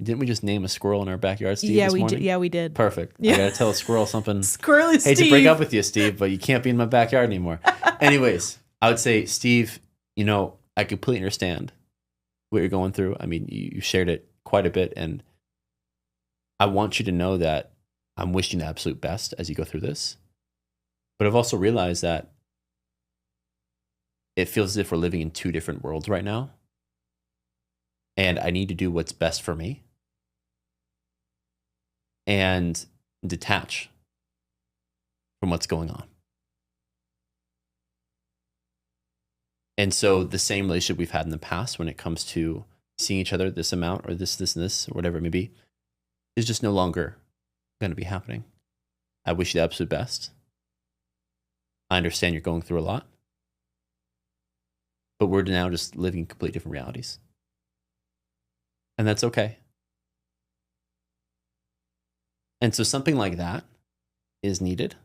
Didn't we just name a squirrel in our backyard, Steve? Yeah, this we morning? did. Yeah, we did. Perfect. Yeah. I gotta tell a squirrel something. Squirrel is Hate Steve. to break up with you, Steve, but you can't be in my backyard anymore. Anyways, I would say, Steve, I completely understand what you're going through. I mean, you shared it quite a bit, and I want you to know that I'm wishing the absolute best as you go through this. But I've also realized that it feels as if we're living in two different worlds right now. And I need to do what's best for me and detach from what's going on. And so the same relationship we've had in the past when it comes to seeing each other this amount or this, and this, or whatever it may be, is just no longer going to be happening. I wish you the absolute best. I understand you're going through a lot. But we're now just living completely different realities. And that's okay. And so something like that is needed.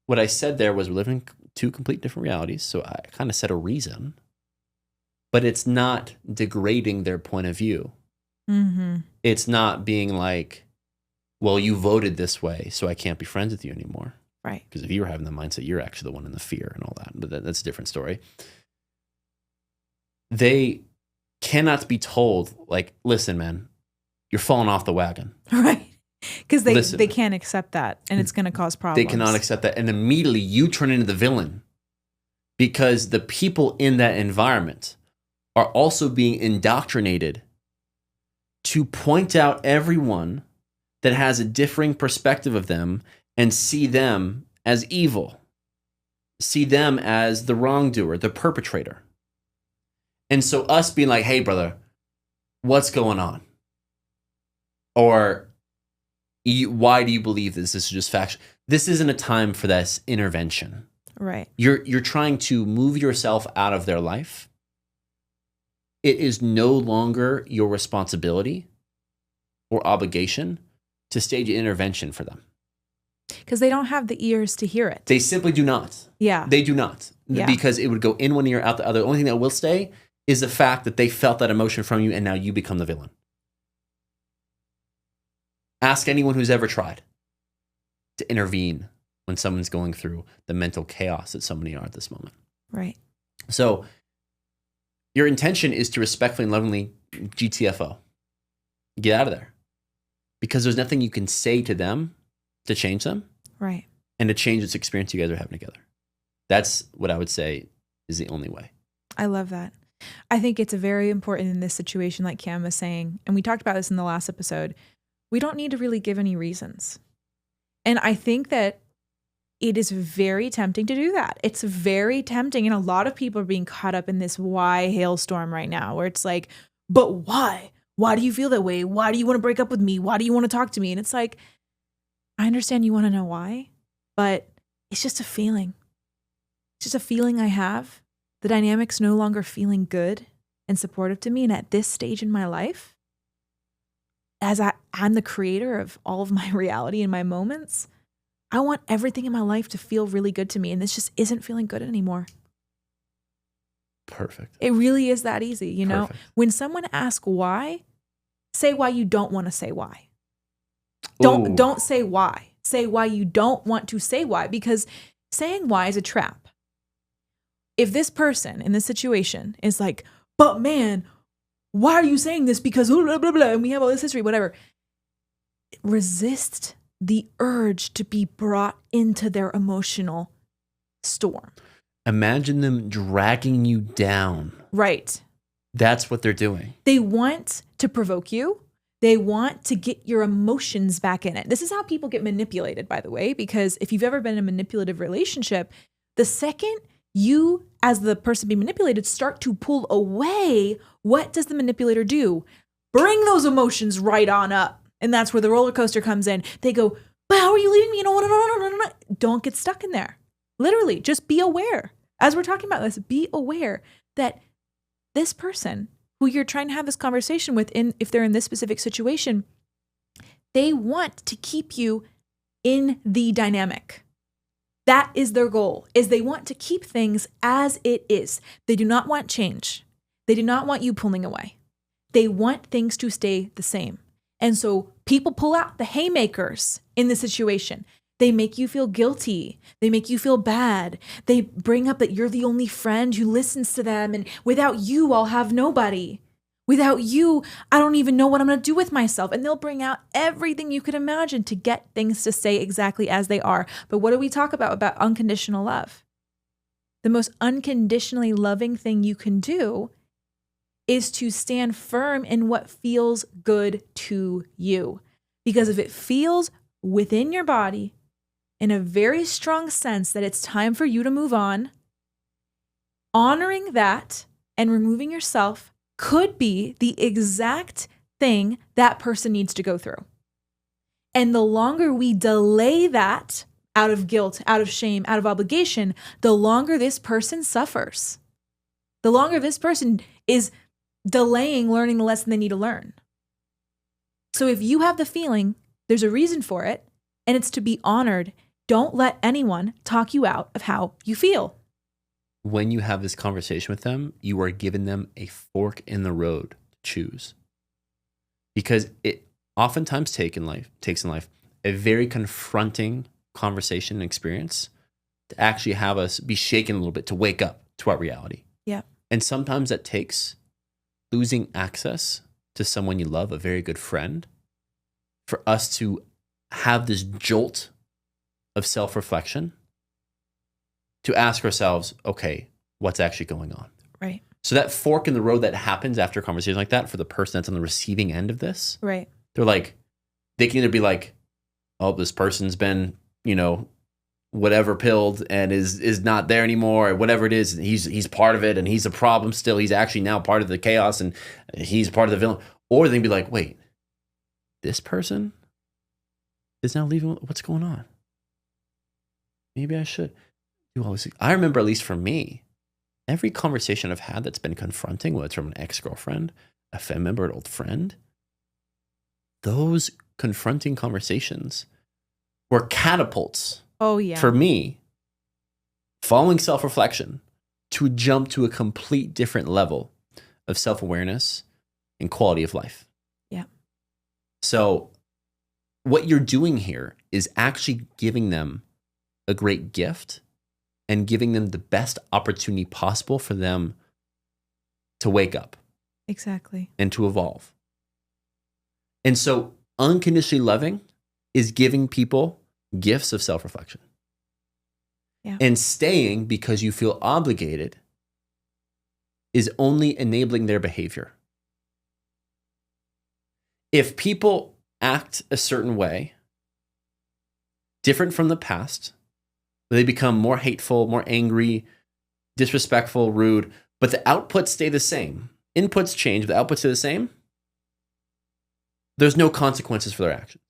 What I said there was we're living two complete different realities. So I kind of said a reason, but it's not degrading their point of view. Mm-hmm. It's not being like, well, you voted this way, so I can't be friends with you anymore. Right. Because if you were having the mindset, you're actually the one in the fear and all that. But that's a different story. They cannot be told, like, listen, man, you're falling off the wagon. Right. Because they can't accept that, and it's going to cause problems. They cannot accept that. And immediately you turn into the villain because the people in that environment are also being indoctrinated to point out everyone that has a differing perspective of them and see them as evil, see them as the wrongdoer, the perpetrator. And so us being like, hey, brother, what's going on? Or why do you believe this? This is just faction. This isn't a time for this intervention. Right. You're trying to move yourself out of their life. It is no longer your responsibility or obligation to stage an intervention for them. Because they don't have the ears to hear it. They simply do not. Yeah. They do not. Yeah. Because it would go in one ear, out the other. The only thing that will stay is the fact that they felt that emotion from you and now you become the villain. Ask anyone who's ever tried to intervene when someone's going through the mental chaos that so many are at this moment. Right. So your intention is to respectfully and lovingly GTFO. Get out of there. Because there's nothing you can say to them to change them. Right. And to change this experience you guys are having together. That's what I would say is the only way. I love that. I think it's very important in this situation, like Cam was saying, and we talked about this in the last episode, we don't need to really give any reasons. And I think that it is very tempting to do that. It's very tempting. And a lot of people are being caught up in this why hailstorm right now, where it's like, but why? Why do you feel that way? Why do you want to break up with me? Why do you want to talk to me? And it's like, I understand you want to know why, but it's just a feeling. It's just a feeling I have. The dynamic's no longer feeling good and supportive to me. And at this stage in my life, as I'm the creator of all of my reality and my moments, I want everything in my life to feel really good to me. And this just isn't feeling good anymore. Perfect. It really is that easy. You know, Perfect. When someone asks why, say why you don't want to say why. Don't say why. Say why you don't want to say why, because saying why is a trap. if this person in this situation is like, but man, why are you saying this? Because blah, blah, blah, and we have all this history, whatever. Resist the urge to be brought into their emotional storm. Imagine them dragging you down. Right. That's what they're doing. They want to provoke you. They want to get your emotions back in it. This is how people get manipulated, by the way, because if you've ever been in a manipulative relationship, the second you, as the person being manipulated, start to pull away, what does the manipulator do? Bring those emotions right on up. And that's where the roller coaster comes in. They go, but how are you leaving me? No. Don't get stuck in there. Literally, just be aware. As we're talking about this, be aware that this person who you're trying to have this conversation with, if they're in this specific situation, they want to keep you in the dynamic. That is their goal, is they want to keep things as it is. They do not want change. They do not want you pulling away. They want things to stay the same. And so people pull out the haymakers in the situation. They make you feel guilty. They make you feel bad. They bring up that you're the only friend who listens to them. And without you, I'll have nobody. Without you, I don't even know what I'm going to do with myself. And they'll bring out everything you could imagine to get things to stay exactly as they are. But what do we talk about unconditional love? The most unconditionally loving thing you can do is to stand firm in what feels good to you. Because if it feels within your body in a very strong sense that it's time for you to move on, honoring that and removing yourself could be the exact thing that person needs to go through. And the longer we delay that out of guilt, out of shame, out of obligation, the longer this person suffers. The longer this person is delaying learning the lesson they need to learn. So if you have the feeling, there's a reason for it, and it's to be honored. Don't let anyone talk you out of how you feel. When you have this conversation with them, you are giving them a fork in the road to choose. Because it oftentimes takes in life a very confronting conversation and experience to actually have us be shaken a little bit to wake up to our reality. Yeah. And sometimes that takes losing access to someone you love, a very good friend, for us to have this jolt of self-reflection to ask ourselves, okay, what's actually going on? Right. So that fork in the road that happens after a conversation like that for the person that's on the receiving end of this, right? They're like, they can either be like, oh, this person's been, whatever pilled and is not there anymore, or whatever it is. He's part of it and he's a problem still. He's actually now part of the chaos and he's part of the villain. Or they can be like, wait, this person is now leaving. What's going on? Maybe I should do all this. I remember, at least for me, every conversation I've had that's been confronting, whether it's from an ex-girlfriend, a family member, an old friend, those confronting conversations were catapults. Oh, yeah. For me, following self-reflection to jump to a complete different level of self-awareness and quality of life. Yeah. So what you're doing here is actually giving them a great gift and giving them the best opportunity possible for them to wake up. Exactly. And to evolve. And so unconditionally loving is giving people gifts of self-reflection. Yeah. And staying because you feel obligated is only enabling their behavior. If people act a certain way, different from the past, they become more hateful, more angry, disrespectful, rude, but the outputs stay the same. Inputs change, but the outputs stay the same. There's no consequences for their actions.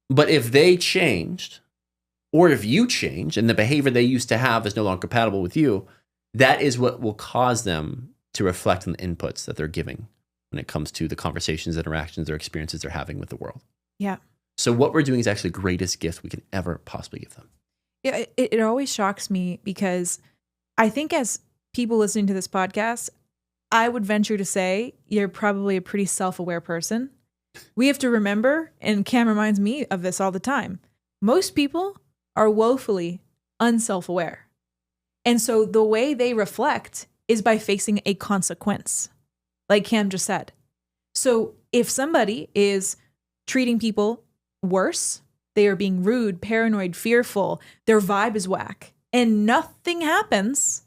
But if they changed, or if you change and the behavior they used to have is no longer compatible with you, that is what will cause them to reflect on the inputs that they're giving when it comes to the conversations, interactions, or experiences they're having with the world. Yeah. So what we're doing is actually the greatest gift we can ever possibly give them. Yeah, it always shocks me because I think as people listening to this podcast, I would venture to say you're probably a pretty self-aware person. We have to remember, and Cam reminds me of this all the time, most people are woefully unself-aware. And so the way they reflect is by facing a consequence, like Cam just said. So if somebody is treating people worse, they are being rude, paranoid, fearful, their vibe is whack, and nothing happens,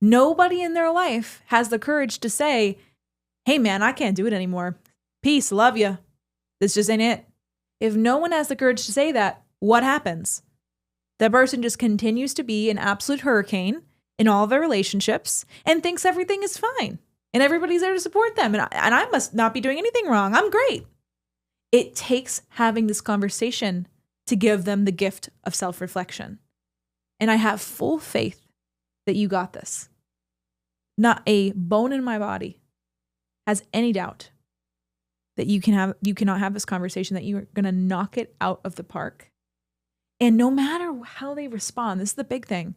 nobody in their life has the courage to say, hey man, I can't do it anymore. Peace, love you. This just ain't it. If no one has the courage to say that, what happens? That person just continues to be an absolute hurricane in all of their relationships and thinks everything is fine and everybody's there to support them. And I must not be doing anything wrong. I'm great. It takes having this conversation to give them the gift of self-reflection. And I have full faith that you got this. Not a bone in my body has any doubt that you cannot have this conversation, that you're going to knock it out of the park. And no matter how they respond, this is the big thing.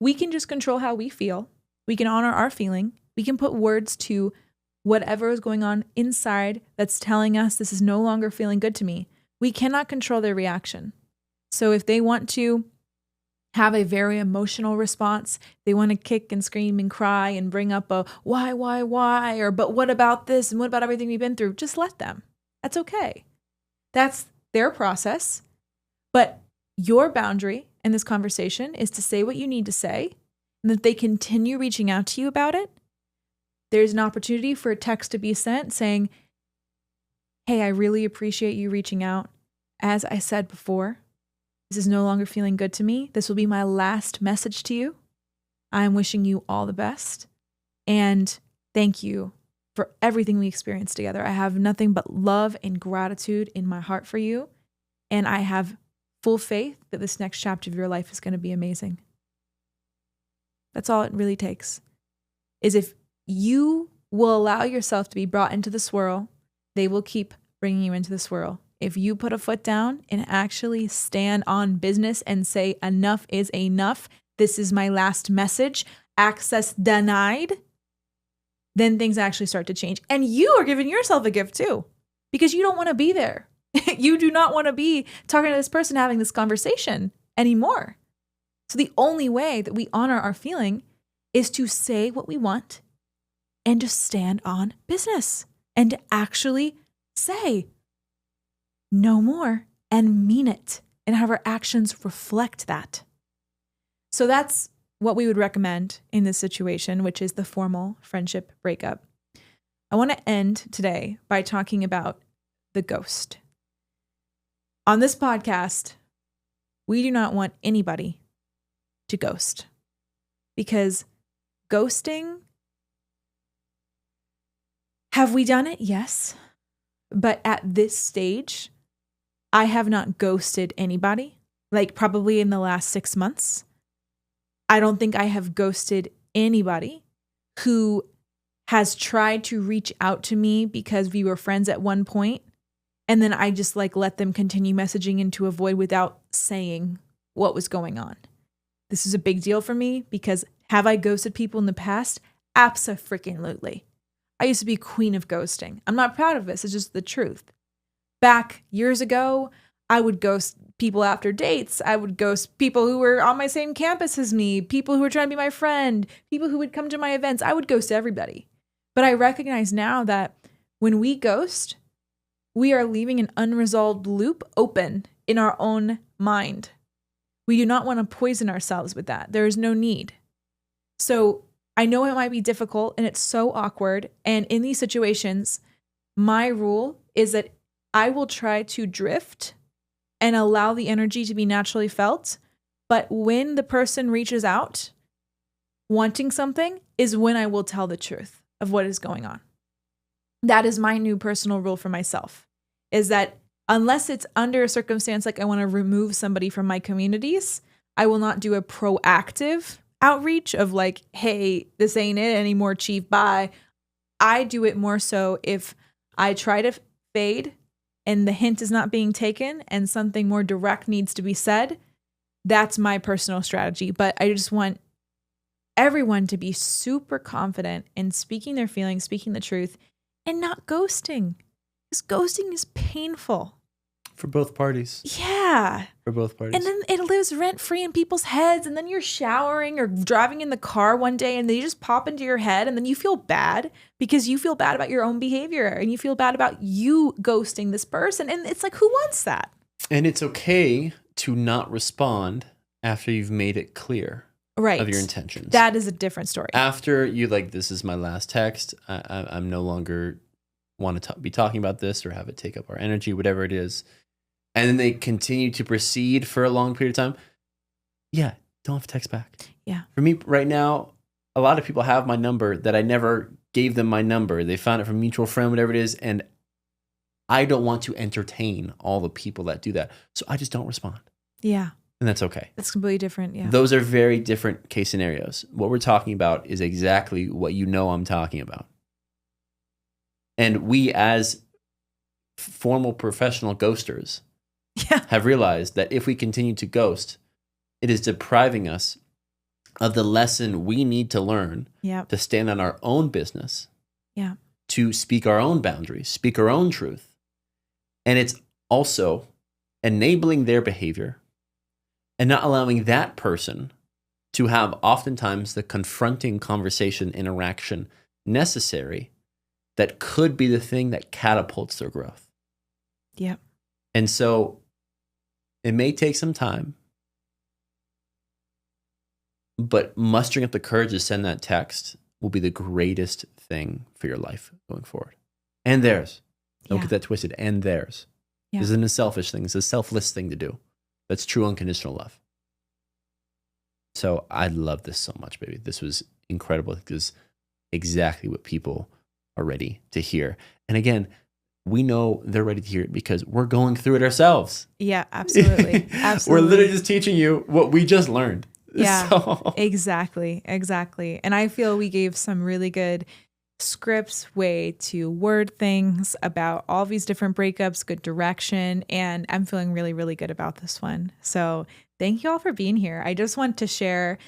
We can just control how we feel. We can honor our feeling. We can put words to whatever is going on inside that's telling us this is no longer feeling good to me. We cannot control their reaction. So if they want to have a very emotional response, they want to kick and scream and cry and bring up a why, or but what about this and what about everything we've been through, just let them. That's okay. That's their process. But your boundary in this conversation is to say what you need to say, and if they continue reaching out to you about it, there's an opportunity for a text to be sent saying, hey, I really appreciate you reaching out. As I said before, this is no longer feeling good to me. This will be my last message to you. I'm wishing you all the best. And thank you for everything we experienced together. I have nothing but love and gratitude in my heart for you. And I have full faith that this next chapter of your life is going to be amazing. That's all it really takes. Is if you will allow yourself to be brought into the swirl, they will keep bringing you into the swirl. If you put a foot down and actually stand on business and say, enough is enough, this is my last message, access denied, then things actually start to change. And you are giving yourself a gift too, because you don't want to be there. You do not want to be talking to this person, having this conversation anymore. So the only way that we honor our feeling is to say what we want and just stand on business and to actually say no more and mean it and have our actions reflect that. So that's what we would recommend in this situation, which is the formal friendship breakup. I want to end today by talking about the ghost. On this podcast, we do not want anybody to ghost, because ghosting, have we done it? Yes. But at this stage, I have not ghosted anybody, like probably in the last 6 months. I don't think I have ghosted anybody who has tried to reach out to me because we were friends at one point, and then I just let them continue messaging into a void without saying what was going on. This is a big deal for me because have I ghosted people in the past? Abso-freaking-lutely. I used to be queen of ghosting. I'm not proud of this. It's just the truth. Back years ago, I would ghost people after dates. I would ghost people who were on my same campus as me, people who were trying to be my friend, people who would come to my events. I would ghost everybody. But I recognize now that when we ghost, we are leaving an unresolved loop open in our own mind. We do not want to poison ourselves with that. There is no need. So I know it might be difficult and it's so awkward. And in these situations, my rule is that I will try to drift and allow the energy to be naturally felt. But when the person reaches out wanting something is when I will tell the truth of what is going on. That is my new personal rule for myself, is that unless it's under a circumstance like I want to remove somebody from my communities, I will not do a proactive outreach of hey, this ain't it anymore, chief, bye. I do it more so if I try to fade and the hint is not being taken and something more direct needs to be said. That's my personal strategy. But I just want everyone to be super confident in speaking their feelings, speaking the truth, and not ghosting. Because ghosting is painful. For both parties. Yeah. For both parties. And then it lives rent free in people's heads. And then you're showering or driving in the car one day and they just pop into your head. And then you feel bad because you feel bad about your own behavior and you feel bad about you ghosting this person. And it's like, who wants that? And it's okay to not respond after you've made it clear of your intentions. That is a different story. After you this is my last text. I'm no longer want to be talking about this or have it take up our energy, whatever it is. And then they continue to proceed for a long period of time. Yeah, don't have to text back. Yeah. For me right now, a lot of people have my number that I never gave them my number. They found it from a mutual friend, whatever it is. And I don't want to entertain all the people that do that. So I just don't respond. Yeah. And that's okay. It's completely different. Yeah. Those are very different case scenarios. What we're talking about is exactly what you know I'm talking about. And we as formal professional ghosters have realized that if we continue to ghost, it is depriving us of the lesson we need to learn to stand on our own business, to speak our own boundaries, speak our own truth. And it's also enabling their behavior and not allowing that person to have oftentimes the confronting conversation interaction necessary that could be the thing that catapults their growth. Yep. And so it may take some time, but mustering up the courage to send that text will be the greatest thing for your life going forward. And theirs. Don't get that twisted. And theirs. This isn't a selfish thing. It's a selfless thing to do. That's true unconditional love. So I love this so much, baby. This was incredible because exactly what people are ready to hear. And again, we know they're ready to hear it because we're going through it ourselves. Yeah, absolutely. Absolutely. We're literally just teaching you what we just learned. Yeah, exactly. And I feel we gave some really good scripts, way to word things about all these different breakups, good direction. And I'm feeling really, really good about this one. So thank you all for being here. I just want to share,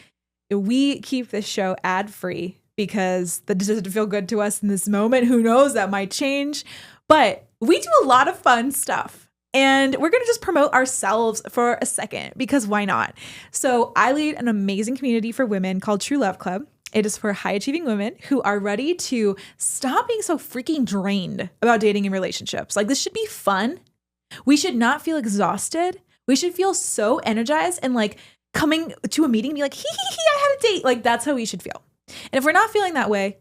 we keep this show ad-free because that doesn't feel good to us in this moment. Who knows, that might change. But we do a lot of fun stuff. And we're going to just promote ourselves for a second because why not? So I lead an amazing community for women called True Love Club. It is for high achieving women who are ready to stop being so freaking drained about dating and relationships. Like, this should be fun. We should not feel exhausted. We should feel so energized and like coming to a meeting and be like, I had a date. Like, that's how we should feel. And if we're not feeling that way,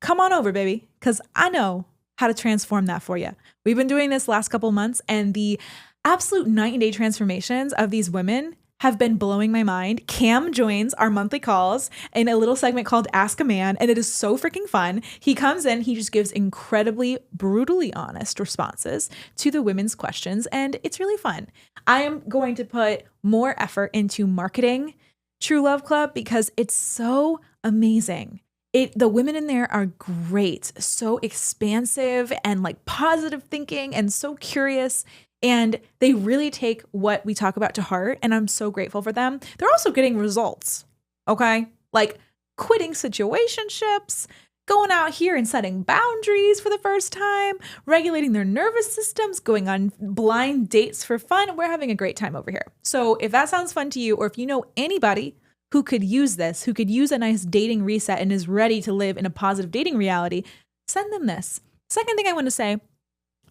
come on over, baby, because I know how to transform that for you. We've been doing this last couple months, and the absolute night and day transformations of these women have been blowing my mind. Cam joins our monthly calls in a little segment called Ask a Man, and it is so freaking fun. He comes in, he just gives incredibly, brutally honest responses to the women's questions, and it's really fun. I am going to put more effort into marketing True Love Club because it's so amazing. The women in there are great, so expansive and like positive thinking and so curious. And they really take what we talk about to heart. And I'm so grateful for them. They're also getting results. Okay. Like quitting situationships, going out here and setting boundaries for the first time, regulating their nervous systems, going on blind dates for fun. We're having a great time over here. So if that sounds fun to you, or if you know anybody who could use this, who could use a nice dating reset and is ready to live in a positive dating reality, send them this. Second thing I want to say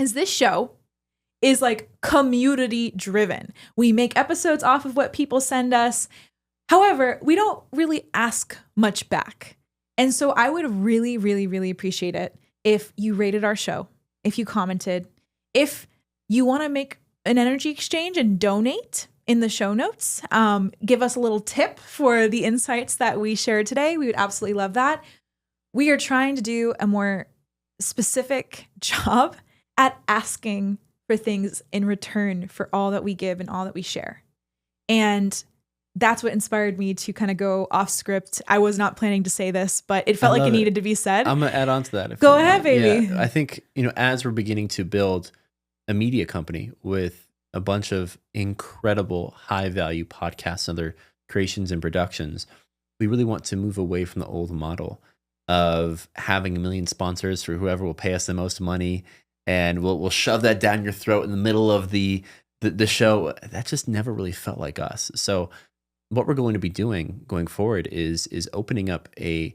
is this show is like community driven. We make episodes off of what people send us. However, we don't really ask much back. And so I would really, really, really appreciate it if you rated our show, if you commented, if you want to make an energy exchange and donate in the show notes, give us a little tip for the insights that we shared today. We would absolutely love that. We are trying to do a more specific job at asking for things in return for all that we give and all that we share. And that's what inspired me to kind of go off script. I was not planning to say this, but it felt like it needed to be said. I'm going to add on to that. Go ahead, baby. Yeah, I think, as we're beginning to build a media company with a bunch of incredible high value podcasts and other creations and productions, we really want to move away from the old model of having a million sponsors for whoever will pay us the most money and we'll shove that down your throat in the middle of the show. That just never really felt like us. So what we're going to be doing going forward is opening up a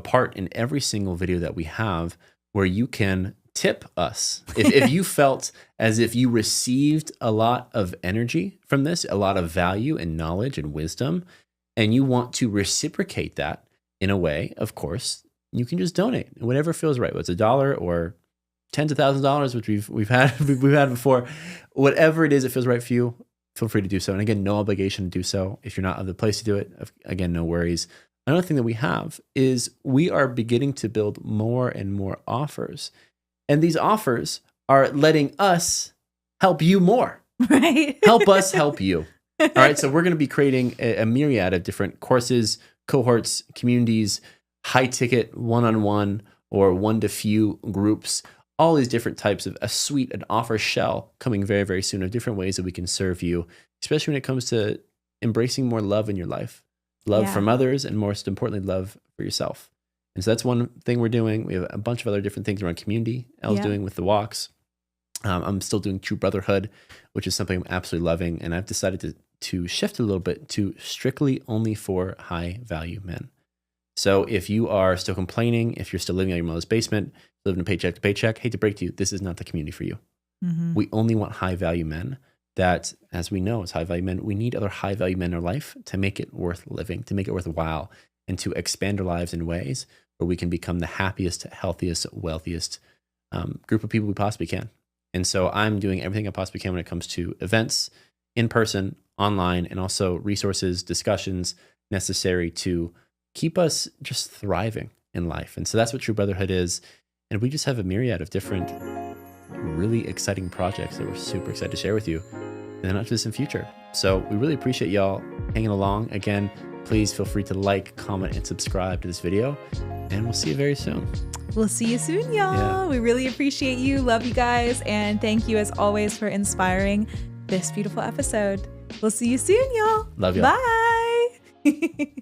part in every single video that we have where you can tip us. If you felt as if you received a lot of energy from this, a lot of value and knowledge and wisdom, and you want to reciprocate that in a way, of course, you can just donate whatever feels right. Whether it's $1 or tens of thousands of dollars, which we've had before, whatever it is that feels right for you, feel free to do so. And again, no obligation to do so. If you're not of the place to do it, again, no worries. Another thing that we have is we are beginning to build more and more offers. And these offers are letting us help you more. Right. Help us help you. All right. So we're going to be creating a myriad of different courses, cohorts, communities, high ticket, one-on-one or one-to-few groups, all these different types of a suite, an offer shell coming very, very soon of different ways that we can serve you, especially when it comes to embracing more love in your life, love from others, and most importantly, love for yourself. And so that's one thing we're doing. We have a bunch of other different things around community. Elle's doing with the walks. I'm still doing True Brotherhood, which is something I'm absolutely loving. And I've decided to shift a little bit to strictly only for high value men. So if you are still complaining, if you're still living out your mother's basement, living paycheck to paycheck, hate to break to you, this is not the community for you. Mm-hmm. We only want high value men that, as we know, as high value men, we need other high value men in our life to make it worth living, to make it worthwhile, and to expand our lives in ways where we can become the happiest, healthiest, wealthiest group of people we possibly can. And so I'm doing everything I possibly can when it comes to events, in person, online, and also resources, discussions necessary to keep us just thriving in life. And so that's what True Brotherhood is. And we just have a myriad of different really exciting projects that we're super excited to share with you in the not too distant future. So we really appreciate y'all hanging along. Again, please feel free to like, comment, and subscribe to this video. And we'll see you very soon. We'll see you soon, y'all. Yeah. We really appreciate you. Love you guys. And thank you as always for inspiring this beautiful episode. We'll see you soon, y'all. Love y'all. Bye.